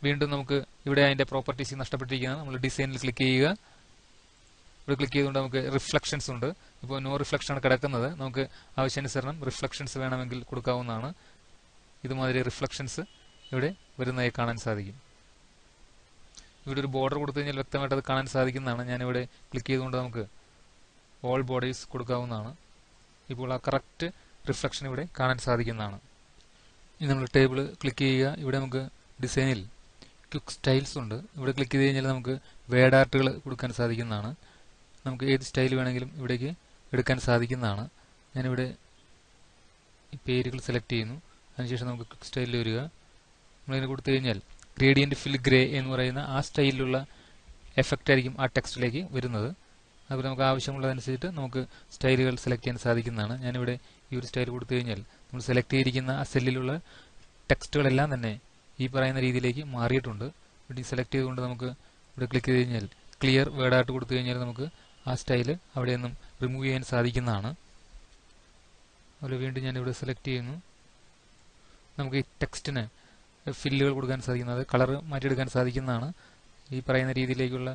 വീണ്ടും നമുക്ക് ഇവിടെ അതിന്റെ പ്രോപ്പർട്ടീസ് നഷ്ടപ്പെട്ടിരിക്കുകയാണ്. നമ്മൾ ഡിസൈനിൽ ക്ലിക്ക് ചെയ്യുക. ഇവിടെ ക്ലിക്ക് ചെയ്തുകൊണ്ട് നമുക്ക് റിഫ്ലക്ഷൻസ് ഉണ്ട്. ഇപ്പോൾ നോ റിഫ്ലക്ഷൻ ആണ് കിടക്കുന്നത്. നമുക്ക് ആവശ്യാനുസരണം റിഫ്ലക്ഷൻസ് വേണമെങ്കിൽ കൊടുക്കാവുന്നതാണ്. ഇതുമാതിരി റിഫ്ലക്ഷൻസ് ഇവിടെ വരുന്നതായി കാണാൻ സാധിക്കും. ഇവിടെ ഒരു ബോർഡർ കൊടുത്തു കഴിഞ്ഞാൽ വ്യക്തമായിട്ട് അത് കാണാൻ സാധിക്കുന്നതാണ്. ഞാനിവിടെ ക്ലിക്ക് ചെയ്തുകൊണ്ട് നമുക്ക് ഓൾ ബോർഡേഴ്സ് കൊടുക്കാവുന്നതാണ്. ഇപ്പോൾ ആ കറക്റ്റ് റിഫ്ലക്ഷൻ ഇവിടെ കാണാൻ സാധിക്കുന്നതാണ്. ഇനി നമ്മൾ ടേബിൾ ക്ലിക്ക് ചെയ്യുക. ഇവിടെ നമുക്ക് ഡിസൈനിൽ ക്വിക്ക് സ്റ്റൈൽസ് ഉണ്ട്. ഇവിടെ ക്ലിക്ക് ചെയ്ത് കഴിഞ്ഞാൽ നമുക്ക് വേഡ് ആർട്ടുകൾ കൊടുക്കാൻ സാധിക്കുന്നതാണ്. നമുക്ക് ഏത് സ്റ്റൈൽ വേണമെങ്കിലും ഇവിടേക്ക് എടുക്കാൻ സാധിക്കുന്നതാണ്. ഞാനിവിടെ ഈ പേരുകൾ സെലക്ട് ചെയ്യുന്നു. അതിനുശേഷം നമുക്ക് ക്വിക്ക് സ്റ്റൈലിൽ വരിക. നമ്മളിതിന് കൊടുത്തു കഴിഞ്ഞാൽ ഗ്രേഡിയന്റ് ഫിൽ ഗ്രേ എന്ന് പറയുന്ന ആ സ്റ്റൈലിലുള്ള എഫക്റ്റ് ആയിരിക്കും ആ ടെക്സ്റ്റിലേക്ക് വരുന്നത്. അതുപോലെ നമുക്ക് ആവശ്യമുള്ളതനുസരിച്ചിട്ട് നമുക്ക് സ്റ്റൈലുകൾ സെലക്ട് ചെയ്യാൻ സാധിക്കുന്നതാണ്. ഞാനിവിടെ ഈ ഒരു സ്റ്റൈൽ കൊടുത്തു കഴിഞ്ഞാൽ നമ്മൾ സെലക്ട് ചെയ്തിരിക്കുന്ന ആ സെല്ലിലുള്ള ടെക്സ്റ്റുകളെല്ലാം തന്നെ ഈ പറയുന്ന രീതിയിലേക്ക് മാറിയിട്ടുണ്ട്. ഇവിടെ സെലക്ട് ചെയ്തുകൊണ്ട് നമുക്ക് ഇവിടെ ക്ലിക്ക് ചെയ്ത് കഴിഞ്ഞാൽ ക്ലിയർ വേർഡ് ആയിട്ട് കൊടുത്തു കഴിഞ്ഞാൽ നമുക്ക് ആ സ്റ്റൈല് അവിടെ നിന്നും റിമൂവ് ചെയ്യാൻ സാധിക്കുന്നതാണ്. അതുപോലെ വീണ്ടും ഞാനിവിടെ സെലക്ട് ചെയ്യുന്നു. നമുക്ക് ഈ ടെക്സ്റ്റിന് ഫില്ലുകൾ കൊടുക്കാൻ സാധിക്കുന്നത്, കളർ മാറ്റിയെടുക്കാൻ സാധിക്കുന്നതാണ്. ഈ പറയുന്ന രീതിയിലേക്കുള്ള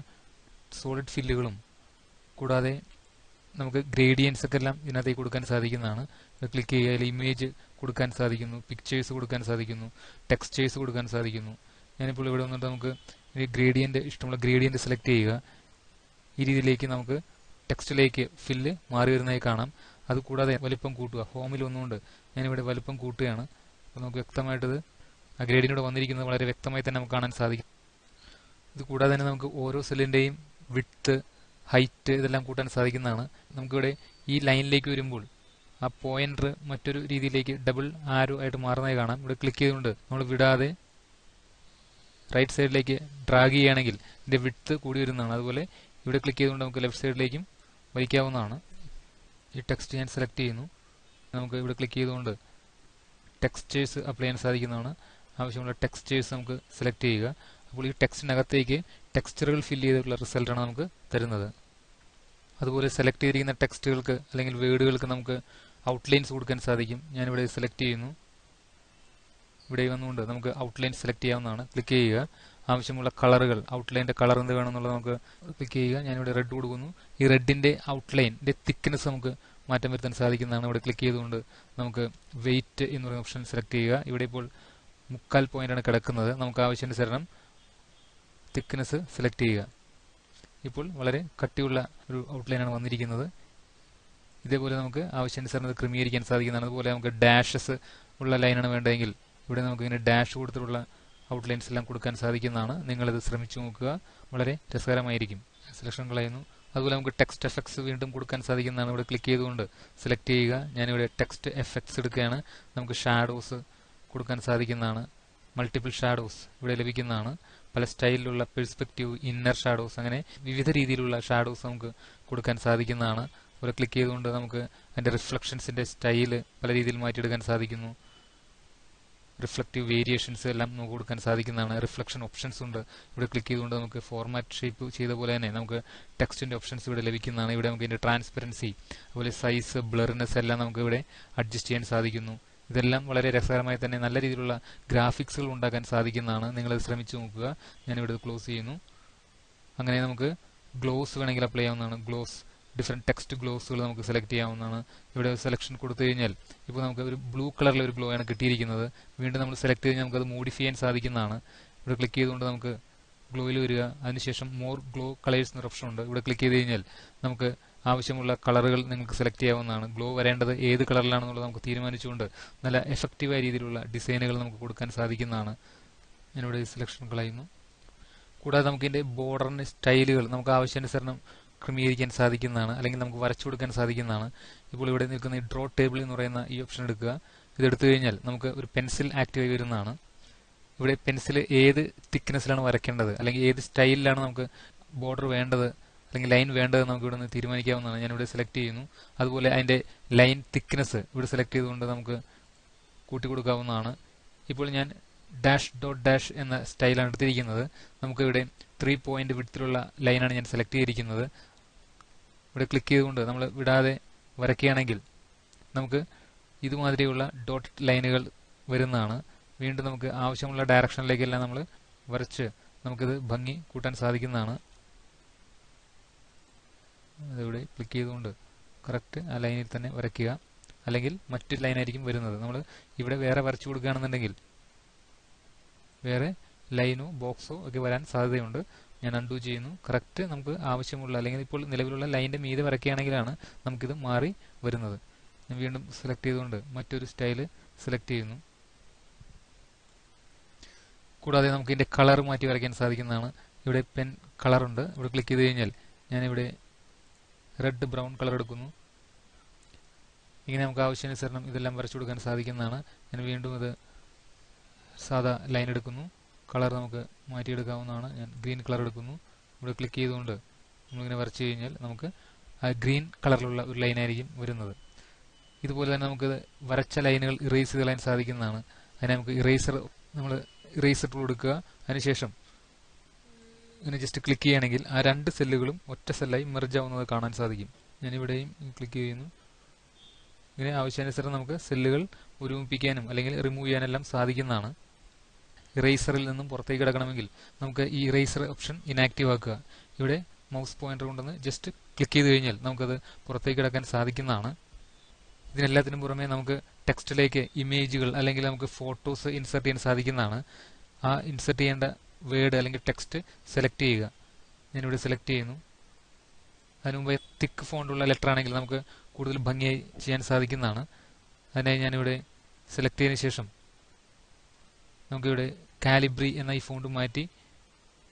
സോളിഡ് ഫില്ലുകളും കൂടാതെ നമുക്ക് ഗ്രേഡിയൻസ് ഒക്കെ എല്ലാം ഇതിനകത്തേക്ക് കൊടുക്കാൻ സാധിക്കുന്നതാണ്. ക്ലിക്ക് ചെയ്യുക. ഇമേജ് കൊടുക്കാൻ സാധിക്കുന്നു, പിക്ചേഴ്സ് കൊടുക്കാൻ സാധിക്കുന്നു, ടെക്സ്റ്റേഴ്സ് കൊടുക്കാൻ സാധിക്കുന്നു. ഞാനിപ്പോൾ ഇവിടെ വന്നിട്ട് നമുക്ക് ഗ്രേഡിയന്റ്, ഇഷ്ടമുള്ള ഗ്രേഡിയന്റ് സെലക്ട് ചെയ്യുക. ഈ രീതിയിലേക്ക് നമുക്ക് ടെക്സ്റ്റിലേക്ക് ഫില്ല് മാറി വരുന്നതായി കാണാം. അതുകൂടാതെ വലിപ്പം കൂട്ടുക. ഹോമിൽ ഒന്നുകൊണ്ട് ഞാനിവിടെ വലിപ്പം കൂട്ടുകയാണ്. അപ്പോൾ നമുക്ക് വ്യക്തമായിട്ടത് ആ ഗ്രേഡിയന്റ് വന്നിരിക്കുന്നത് വളരെ വ്യക്തമായി തന്നെ നമുക്ക് കാണാൻ സാധിക്കും. ഇത് കൂടാതെ തന്നെ നമുക്ക് ഓരോ സെല്ലിന്റെയും വിഡ്ത്ത്, ഹൈറ്റ് ഇതെല്ലാം കൂട്ടാൻ സാധിക്കുന്നതാണ്. നമുക്കിവിടെ ഈ ലൈനിലേക്ക് വരുമ്പോൾ ആ പോയിന്റർ മറ്റൊരു രീതിയിലേക്ക് ഡബിൾ ആരോ ആയിട്ട് മാറുന്നതായി കാണാം. ഇവിടെ ക്ലിക്ക് ചെയ്തുകൊണ്ട് നമ്മൾ വിടാതെ റൈറ്റ് സൈഡിലേക്ക് ഡ്രാഗ് ചെയ്യുകയാണെങ്കിൽ ഇതിന്റെ വിഡ്ത്ത് കൂടി വരുന്നതാണ്. അതുപോലെ ഇവിടെ ക്ലിക്ക് ചെയ്തുകൊണ്ട് നമുക്ക് ലെഫ്റ്റ് സൈഡിലേക്കും വലിക്കാവുന്നതാണ്. ഈ ടെക്സ്റ്റ് ഞാൻ സെലക്ട് ചെയ്യുന്നു. നമുക്ക് ഇവിടെ ക്ലിക്ക് ചെയ്തുകൊണ്ട് ടെക്സ്റ്റേഴ്സ് അപ്ലൈ ചെയ്യാൻ സാധിക്കുന്നതാണ്. ആവശ്യമുള്ള ടെക്സ്റ്റേഴ്സ് നമുക്ക് സെലക്ട് ചെയ്യുക. അപ്പോൾ ഈ ടെക്സ്റ്റിനകത്തേക്ക് ടെക്സ്ചറുകൾ ഫില്ല് ചെയ്തിട്ടുള്ള റിസൾട്ടാണ് നമുക്ക് തരുന്നത്. അതുപോലെ സെലക്ട് ചെയ്തിരിക്കുന്ന ടെക്സ്റ്റുകൾക്ക് അല്ലെങ്കിൽ വേർഡുകൾക്ക് നമുക്ക് ഔട്ട്ലൈൻസ് കൊടുക്കാൻ സാധിക്കും. ഞാനിവിടെ സെലക്ട് ചെയ്യുന്നു. ഇവിടെ വന്നുകൊണ്ട് നമുക്ക് ഔട്ട്ലൈൻ സെലക്ട് ചെയ്യാവുന്നതാണ്. ക്ലിക്ക് ചെയ്യുക. ആവശ്യമുള്ള കളറുകൾ, ഔട്ട്ലൈൻ്റെ കളർ എന്ത് വേണമെന്നുള്ളത് നമുക്ക് ക്ലിക്ക് ചെയ്യുക. ഞാനിവിടെ റെഡ് കൊടുക്കുന്നു. ഈ റെഡിൻ്റെ ഔട്ട്ലൈൻ്റെ തിക്നെസ് നമുക്ക് മാറ്റം വരുത്താൻ സാധിക്കുന്നതാണ്. ഇവിടെ ക്ലിക്ക് ചെയ്തുകൊണ്ട് നമുക്ക് വെയിറ്റ് എന്ന് പറയുന്ന ഓപ്ഷൻ സെലക്ട് ചെയ്യുക. ഇവിടെ ഇപ്പോൾ 3/4 പോയിന്റാണ് കിടക്കുന്നത്. നമുക്ക് ആവശ്യാനുസരണം തിക്നെസ് സെലക്ട് ചെയ്യുക. ഇപ്പോൾ വളരെ കട്ടിയുള്ള ഒരു ഔട്ട്ലൈനാണ് വന്നിരിക്കുന്നത്. ഇതേപോലെ നമുക്ക് ആവശ്യാനുസരണം ഇത് ക്രമീകരിക്കാൻ സാധിക്കുന്നതാണ്. അതുപോലെ നമുക്ക് ഡാഷസ് ഉള്ള ലൈനാണ് വേണ്ടതെങ്കിൽ ഇവിടെ നമുക്ക് ഇങ്ങനെ ഡാഷ് കൊടുത്തിട്ടുള്ള ഔട്ട്ലൈൻസ് എല്ലാം കൊടുക്കാൻ സാധിക്കുന്നതാണ്. നിങ്ങളിത് ശ്രമിച്ചു നോക്കുക, വളരെ രസകരമായിരിക്കും. സെലക്ഷൻ കളയുന്നു. അതുപോലെ നമുക്ക് ടെക്സ്റ്റ് എഫക്ട്സ് വീണ്ടും കൊടുക്കാൻ സാധിക്കുന്നതാണ്. ഇവിടെ ക്ലിക്ക് ചെയ്തുകൊണ്ട് സെലക്ട് ചെയ്യുക. ഞാനിവിടെ ടെക്സ്റ്റ് എഫക്ട്സ് എടുക്കുകയാണ്. നമുക്ക് ഷാഡോസ് കൊടുക്കാൻ സാധിക്കുന്നതാണ്. മൾട്ടിപ്പിൾ ഷാഡോസ് ഇവിടെ ലഭിക്കുന്നതാണ്. പല സ്റ്റൈലിലുള്ള പെർസ്പെക്റ്റീവ്, ഇന്നർ ഷാഡോസ്, അങ്ങനെ വിവിധ രീതിയിലുള്ള ഷാഡോസ് നമുക്ക് കൊടുക്കാൻ സാധിക്കുന്നതാണ്. ഇവിടെ ക്ലിക്ക് ചെയ്തുകൊണ്ട് നമുക്ക് അതിൻ്റെ റിഫ്ലക്ഷൻസിൻ്റെ സ്റ്റൈല് പല രീതിയിൽ മാറ്റിയെടുക്കാൻ സാധിക്കുന്നു. റിഫ്ലക്റ്റീവ് വേരിയേഷൻസ് എല്ലാം നമുക്ക് കൊടുക്കാൻ സാധിക്കുന്നതാണ്. റിഫ്ലക്ഷൻ ഓപ്ഷൻസ് ഉണ്ട്. ഇവിടെ ക്ലിക്ക് ചെയ്തുകൊണ്ട് നമുക്ക് ഫോർമാറ്റ് ഷേപ്പ് ചെയ്ത പോലെ തന്നെ നമുക്ക് ടെക്സ്റ്റിൻ്റെ ഓപ്ഷൻസ് ഇവിടെ ലഭിക്കുന്നതാണ്. ഇവിടെ നമുക്ക് ഇതിൻ്റെ ട്രാൻസ്പെറൻസി, അതുപോലെ സൈസ്, ബ്ലറിനെസ് എല്ലാം നമുക്ക് ഇവിടെ അഡ്ജസ്റ്റ് ചെയ്യാൻ സാധിക്കുന്നു. ഇതെല്ലാം വളരെ രസകരമായി തന്നെ നല്ല രീതിയിലുള്ള ഗ്രാഫിക്സുകൾ ഉണ്ടാക്കാൻ സാധിക്കുന്നതാണ്. നിങ്ങളത് ശ്രമിച്ചു നോക്കുക. ഞാനിവിടെ ക്ലോസ് ചെയ്യുന്നു. അങ്ങനെ നമുക്ക് ഗ്ലോസ് വേണമെങ്കിൽ അപ്ലൈ ചെയ്യാവുന്നതാണ്. ഗ്ലോസ്, ഡിഫറെൻറ്റ് ടെക്സ്റ്റ് ഗ്ലോസുകൾ നമുക്ക് സെലക്ട് ചെയ്യാവുന്നതാണ്. ഇവിടെ സെലക്ഷൻ കൊടുത്തു കഴിഞ്ഞാൽ ഇപ്പോൾ നമുക്ക് ഒരു ബ്ലൂ കളറിലെ ഒരു ഗ്ലോ ആണ് കിട്ടിയിരിക്കുന്നത്. വീണ്ടും നമ്മൾ സെലക്ട് ചെയ്ത് കഴിഞ്ഞാൽ നമുക്കത് മോഡിഫൈ ചെയ്യാൻ സാധിക്കുന്നതാണ്. ഇവിടെ ക്ലിക്ക് ചെയ്തുകൊണ്ട് നമുക്ക് ഗ്ലോയിൽ വരിക. അതിനുശേഷം മോർ ഗ്ലോ കളേഴ്സ് എന്നൊരു ഓപ്ഷൻ ഉണ്ട്. ഇവിടെ ക്ലിക്ക് ചെയ്ത് കഴിഞ്ഞാൽ നമുക്ക് ആവശ്യമുള്ള കളറുകൾ നിങ്ങൾക്ക് സെലക്ട് ചെയ്യാവുന്നതാണ്. ഗ്ലോ വരേണ്ടത് ഏത് കളറിലാണെന്നുള്ളത് നമുക്ക് തീരുമാനിച്ചുകൊണ്ട് നല്ല എഫക്റ്റീവായ രീതിയിലുള്ള ഡിസൈനുകൾ നമുക്ക് കൊടുക്കാൻ സാധിക്കുന്നതാണ്. ഞാനിവിടെ സെലക്ഷൻ കളയുന്നു. കൂടാതെ നമുക്ക് ഇതിൻ്റെ ബോർഡറിൻ്റെ സ്റ്റൈലുകൾ നമുക്ക് ആവശ്യാനുസരണം ക്രമീകരിക്കാൻ സാധിക്കുന്നതാണ്, അല്ലെങ്കിൽ നമുക്ക് വരച്ചു കൊടുക്കാൻ സാധിക്കുന്നതാണ്. ഇപ്പോൾ ഇവിടെ നിൽക്കുന്ന ഈ ഡ്രോ ടേബിൾ എന്ന് പറയുന്ന ഈ ഓപ്ഷൻ എടുക്കുക. ഇതെടുത്തു കഴിഞ്ഞാൽ നമുക്ക് ഒരു പെൻസിൽ ആക്റ്റീവായി വരുന്നതാണ്. ഇവിടെ പെൻസിൽ ഏത് തിക്നെസ്സിലാണ് വരയ്ക്കേണ്ടത്, അല്ലെങ്കിൽ ഏത് സ്റ്റൈലിലാണ് നമുക്ക് ബോർഡർ വേണ്ടത്, അല്ലെങ്കിൽ ലൈൻ വേണ്ടത് നമുക്ക് ഇവിടെ നിന്ന് തീരുമാനിക്കാവുന്നതാണ്. ഞാനിവിടെ സെലക്ട് ചെയ്യുന്നു. അതുപോലെ അതിൻ്റെ ലൈൻ തിക്നെസ് ഇവിടെ സെലക്ട് ചെയ്തുകൊണ്ട് നമുക്ക് കൂട്ടി കൊടുക്കാവുന്നതാണ്. ഇപ്പോൾ ഞാൻ ഡാഷ് ഡോട്ട് ഡാഷ് എന്ന സ്റ്റൈലാണ് എടുത്തിരിക്കുന്നത്. നമുക്കിവിടെ 3 പോയിന്റ് വിഡ്ത്തിലുള്ള ലൈനാണ് ഞാൻ സെലക്ട് ചെയ്തിരിക്കുന്നത്. ഇവിടെ ക്ലിക്ക് ചെയ്തുകൊണ്ട് നമ്മൾ വിടാതെ വരയ്ക്കുകയാണെങ്കിൽ നമുക്ക് ഇതുമാതിരിയുള്ള ഡോട്ട് ലൈനുകൾ വരുന്നതാണ്. വീണ്ടും നമുക്ക് ആവശ്യമുള്ള ഡയറക്ഷനിലേക്കെല്ലാം നമ്മൾ വരച്ച് നമുക്കിത് ഭംഗി കൂട്ടാൻ സാധിക്കുന്നതാണ്. അതിവിടെ ക്ലിക്ക് ചെയ്തുകൊണ്ട് കറക്റ്റ് ആ ലൈനിൽ തന്നെ വരയ്ക്കുക, അല്ലെങ്കിൽ മറ്റൊരു ലൈനായിരിക്കും വരുന്നത്. നമ്മൾ ഇവിടെ വേറെ വരച്ചു കൊടുക്കുകയാണെന്നുണ്ടെങ്കിൽ വേറെ ലൈനോ ബോക്സോ ഒക്കെ വരാൻ സാധ്യതയുണ്ട്. ഞാൻ അൺഡു ചെയ്യുന്നു. കറക്റ്റ് നമുക്ക് ആവശ്യമുള്ള, അല്ലെങ്കിൽ ഇപ്പോൾ നിലവിലുള്ള ലൈനിൻ്റെ മീതെ വരയ്ക്കുകയാണെങ്കിലാണ് നമുക്കിത് മാറി വരുന്നത്. ഞാൻ വീണ്ടും സെലക്ട് ചെയ്തുകൊണ്ട് മറ്റൊരു സ്റ്റൈല് സെലക്ട് ചെയ്യുന്നു. കൂടാതെ നമുക്ക് ഇതിൻ്റെ കളർ മാറ്റി വരയ്ക്കാൻ സാധിക്കുന്നതാണ്. ഇവിടെ പെൻ കളറുണ്ട്. ഇവിടെ ക്ലിക്ക് ചെയ്ത് കഴിഞ്ഞാൽ ഞാനിവിടെ റെഡ് ബ്രൗൺ കളർ എടുക്കുന്നു. ഇങ്ങനെ നമുക്ക് ആവശ്യാനുസരണം ഇതെല്ലാം വരച്ചു കൊടുക്കാൻ സാധിക്കുന്നതാണ്. ഞാൻ വീണ്ടും ഇത് സാധാ ലൈൻ എടുക്കുന്നു. കളർ നമുക്ക് മാറ്റിയെടുക്കാവുന്നതാണ്. ഞാൻ ഗ്രീൻ കളർ എടുക്കുന്നു. ഇവിടെ ക്ലിക്ക് ചെയ്തുകൊണ്ട് നമ്മളിങ്ങനെ വരച്ചു കഴിഞ്ഞാൽ നമുക്ക് ആ ഗ്രീൻ കളറിലുള്ള ഒരു ലൈനായിരിക്കും വരുന്നത്. ഇതുപോലെ തന്നെ നമുക്ക് വരച്ച ലൈനുകൾ ഇറേസ് ചെയ്ത് കളയാൻ സാധിക്കുന്നതാണ്. അതിനെ നമുക്ക് ഇറേസർ ടൂൾ എടുക്കുക. അതിനുശേഷം ഇങ്ങനെ ജസ്റ്റ് ക്ലിക്ക് ചെയ്യുകയാണെങ്കിൽ ആ 2 സെല്ലുകളും ഒറ്റ സെല്ലായി മെർജ് ആവുന്നത് കാണാൻ സാധിക്കും. ഞാനിവിടെയും ക്ലിക്ക് ചെയ്യുന്നു. ഇങ്ങനെ ആവശ്യാനുസരണം നമുക്ക് സെല്ലുകൾ ഒരുമിപ്പിക്കാനും അല്ലെങ്കിൽ റിമൂവ് ചെയ്യാനെല്ലാം സാധിക്കുന്നതാണ്. ഇറേസറിൽ നിന്നും പുറത്തേക്ക് കിടക്കണമെങ്കിൽ നമുക്ക് ഈ ഇറേസർ ഓപ്ഷൻ ഇനാക്റ്റീവ് ആക്കുക. ഇവിടെ മൗസ് പോയിന്റർ കൊണ്ടുവന്ന് ജസ്റ്റ് ക്ലിക്ക് ചെയ്ത് കഴിഞ്ഞാൽ നമുക്കത് പുറത്തേക്ക് കിടക്കാൻ സാധിക്കുന്നതാണ്. ഇതിനെല്ലാത്തിനും പുറമെ നമുക്ക് ടെക്സ്റ്റിലേക്ക് ഇമേജുകൾ അല്ലെങ്കിൽ നമുക്ക് ഫോട്ടോസ് ഇൻസർട്ട് ചെയ്യാൻ സാധിക്കുന്നതാണ്. ആ ഇൻസർട്ട് ചെയ്യേണ്ട വേർഡ് അല്ലെങ്കിൽ ടെക്സ്റ്റ് സെലക്ട് ചെയ്യുക. ഞാനിവിടെ സെലക്ട് ചെയ്യുന്നു. അതിനു മുമ്പ് തിക്ക് ഫോണ്ടുള്ള ലെറ്റർ ആണെങ്കിൽ നമുക്ക് കൂടുതൽ ഭംഗിയായി ചെയ്യാൻ സാധിക്കുന്നതാണ്. അതിനായി ഞാനിവിടെ സെലക്ട് ചെയ്തതിനു ശേഷം നമുക്കിവിടെ കാലിബ്രി എന്ന ഈ ഫോണ്ട് മാറ്റി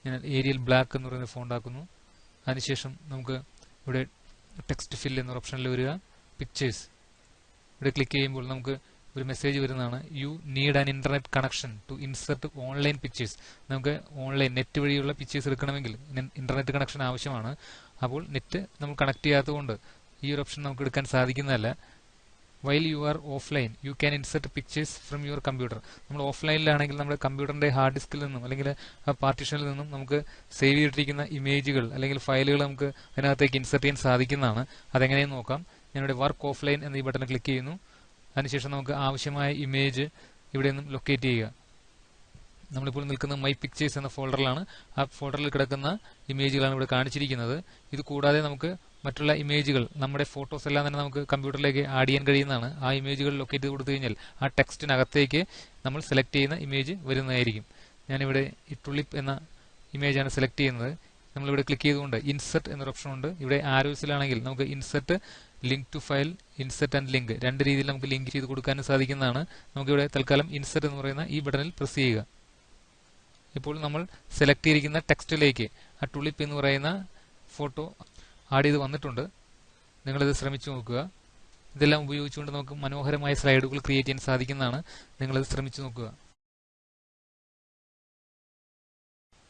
ഞാൻ ഏരിയൽ ബ്ലാക്ക് എന്ന് പറയുന്ന ഫോണ്ട് ആക്കുന്നു. അതിനുശേഷം നമുക്ക് ഇവിടെ ടെക്സ്റ്റ് ഫിൽ എന്ന ഓപ്ഷനിൽ വരിക. പിക്ചേഴ്സ് ഇവിടെ ക്ലിക്ക് ചെയ്യുമ്പോൾ നമുക്ക് ഒരു മെസ്സേജ് വരുന്നതാണ്. You need an internet connection to insert online pictures. നമുക്ക് ഓൺലൈൻ നെറ്റ് വഴിയുള്ള പിക്ചേഴ്സ് എടുക്കണമെങ്കിൽ ഇന്റർനെറ്റ് കണക്ഷൻ ആവശ്യമാണ്. അപ്പോൾ നെറ്റ് നമ്മൾ കണക്ട് ചെയ്യാത്തതുകൊണ്ട് ഈ ഒരു ഓപ്ഷൻ നമുക്ക് എടുക്കാൻ സാധിക്കുന്നതല്ല. While you are offline you can insert pictures from your computer. നമ്മൾ ഓഫ്ലൈനിലാണെങ്കിൽ നമ്മുടെ കമ്പ്യൂട്ടറിന്റെ ഹാർഡ് ഡിസ്കിൽ നിന്നും അല്ലെങ്കിൽ പാർട്ടീഷനിൽ നിന്നും നമുക്ക് സേവ് ചെയ്തിരിക്കുന്ന ഇമേജുകൾ അല്ലെങ്കിൽ ഫയലുകൾ നമുക്ക് അതിനകത്തേക്ക് ഇൻസെർട്ട് ചെയ്യാൻ സാധിക്കുന്നതാണ്. അതെങ്ങനെയെന്ന് നോക്കാം. ഞാനിവിടെ വർക്ക് ഓഫ്ലൈൻ എന്ന ഈ ബട്ടൺ ക്ലിക്ക് ചെയ്യുന്നു. അതിനുശേഷം നമുക്ക് ആവശ്യമായ ഇമേജ് ഇവിടെ നിന്നും ലൊക്കേറ്റ് ചെയ്യുക. നമ്മളിപ്പോൾ നിൽക്കുന്ന മൈ പിക്ചേഴ്സ് എന്ന ഫോൾഡറിലാണ്. ആ ഫോൾഡറിൽ കിടക്കുന്ന ഇമേജുകളാണ് ഇവിടെ കാണിച്ചിരിക്കുന്നത്. ഇത് കൂടാതെ നമുക്ക് മറ്റുള്ള ഇമേജുകൾ, നമ്മുടെ ഫോട്ടോസ് എല്ലാം തന്നെ നമുക്ക് കമ്പ്യൂട്ടറിലേക്ക് ആഡ് ചെയ്യാൻ കഴിയുന്നതാണ്. ആ ഇമേജുകൾ ലൊക്കേറ്റ് ചെയ്ത് കൊടുത്തു കഴിഞ്ഞാൽ ആ ടെക്സ്റ്റിനകത്തേക്ക് നമ്മൾ സെലക്ട് ചെയ്യുന്ന ഇമേജ് വരുന്നതായിരിക്കും. ഞാനിവിടെ ഈ ടുളിപ്പ് എന്ന ഇമേജാണ് സെലക്ട് ചെയ്യുന്നത്. നമ്മളിവിടെ ക്ലിക്ക് ചെയ്തുകൊണ്ട് ഇൻസെർട്ട് എന്നൊരു ഓപ്ഷൻ ഉണ്ട്. ഇവിടെ ആരോസിലാണെങ്കിൽ നമുക്ക് insert, link to file, insert and link രണ്ട് രീതിയിൽ നമുക്ക് ലിങ്ക് ചെയ്ത് കൊടുക്കാനും സാധിക്കുന്നതാണ്. നമുക്കിവിടെ തൽക്കാലം ഇൻസെർട്ട് എന്ന് പറയുന്ന ഈ ബട്ടണിൽ പ്രസ് ചെയ്യുക. ഇപ്പോൾ നമ്മൾ സെലക്ട് ചെയ്തിരിക്കുന്ന ടെക്സ്റ്റിലേക്ക് ആ ടുളിപ്പ് എന്ന് പറയുന്ന ഫോട്ടോ ആഡ് ചെയ്ത് വന്നിട്ടുണ്ട്. നിങ്ങളിത് ശ്രമിച്ചു നോക്കുക. ഇതെല്ലാം ഉപയോഗിച്ചുകൊണ്ട് നമുക്ക് മനോഹരമായ സ്ലൈഡുകൾ ക്രിയേറ്റ് ചെയ്യാൻ സാധിക്കുന്നതാണ്. നിങ്ങളിത് ശ്രമിച്ചു നോക്കുക.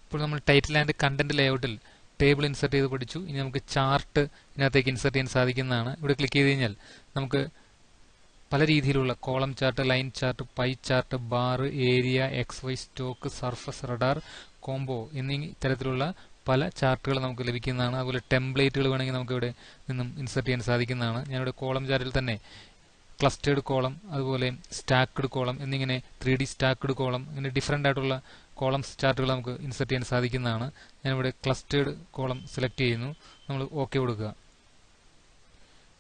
ഇപ്പോൾ നമ്മൾ ടൈറ്റിൽ ആൻഡ് കണ്ടന്റ് ലേഔട്ടിൽ ടേബിൾ ഇൻസെർട്ട് ചെയ്ത് പഠിച്ചു. ഇനി നമുക്ക് ചാർട്ട് ഇതിനകത്തേക്ക് ഇൻസെർട്ട് ചെയ്യാൻ സാധിക്കുന്നതാണ്. ഇവിടെ ക്ലിക്ക് ചെയ്ത് കഴിഞ്ഞാൽ നമുക്ക് പല രീതിയിലുള്ള column chart, line chart, pie chart, bar, area, XY, stock, surface, radar, combo എന്നീ തരത്തിലുള്ള പല ചാർട്ടുകൾ നമുക്ക് ലഭിക്കുന്നതാണ്. അതുപോലെ ടെംപ്ലേറ്റുകൾ വേണമെങ്കിൽ നമുക്ക് ഇവിടെ നിന്നും ഇൻസെർട്ട് ചെയ്യാൻ സാധിക്കുന്നതാണ്. ഞാനിവിടെ കോളം ചാർട്ടിൽ തന്നെ ക്ലസ്റ്റേർഡ് കോളം, അതുപോലെ സ്റ്റാക്ക്ഡ് കോളം എന്നിങ്ങനെ 3D സ്റ്റാക്ക്ഡ് കോളം, ഇങ്ങനെ ഡിഫറെൻ്റ് ആയിട്ടുള്ള കോളംസ് ചാർട്ടുകൾ നമുക്ക് ഇൻസെർട്ട് ചെയ്യാൻ സാധിക്കുന്നതാണ്. ഞാനിവിടെ ക്ലസ്റ്റേർഡ് കോളം സെലക്ട് ചെയ്യുന്നു. നമ്മൾ ഓക്കെ കൊടുക്കുക.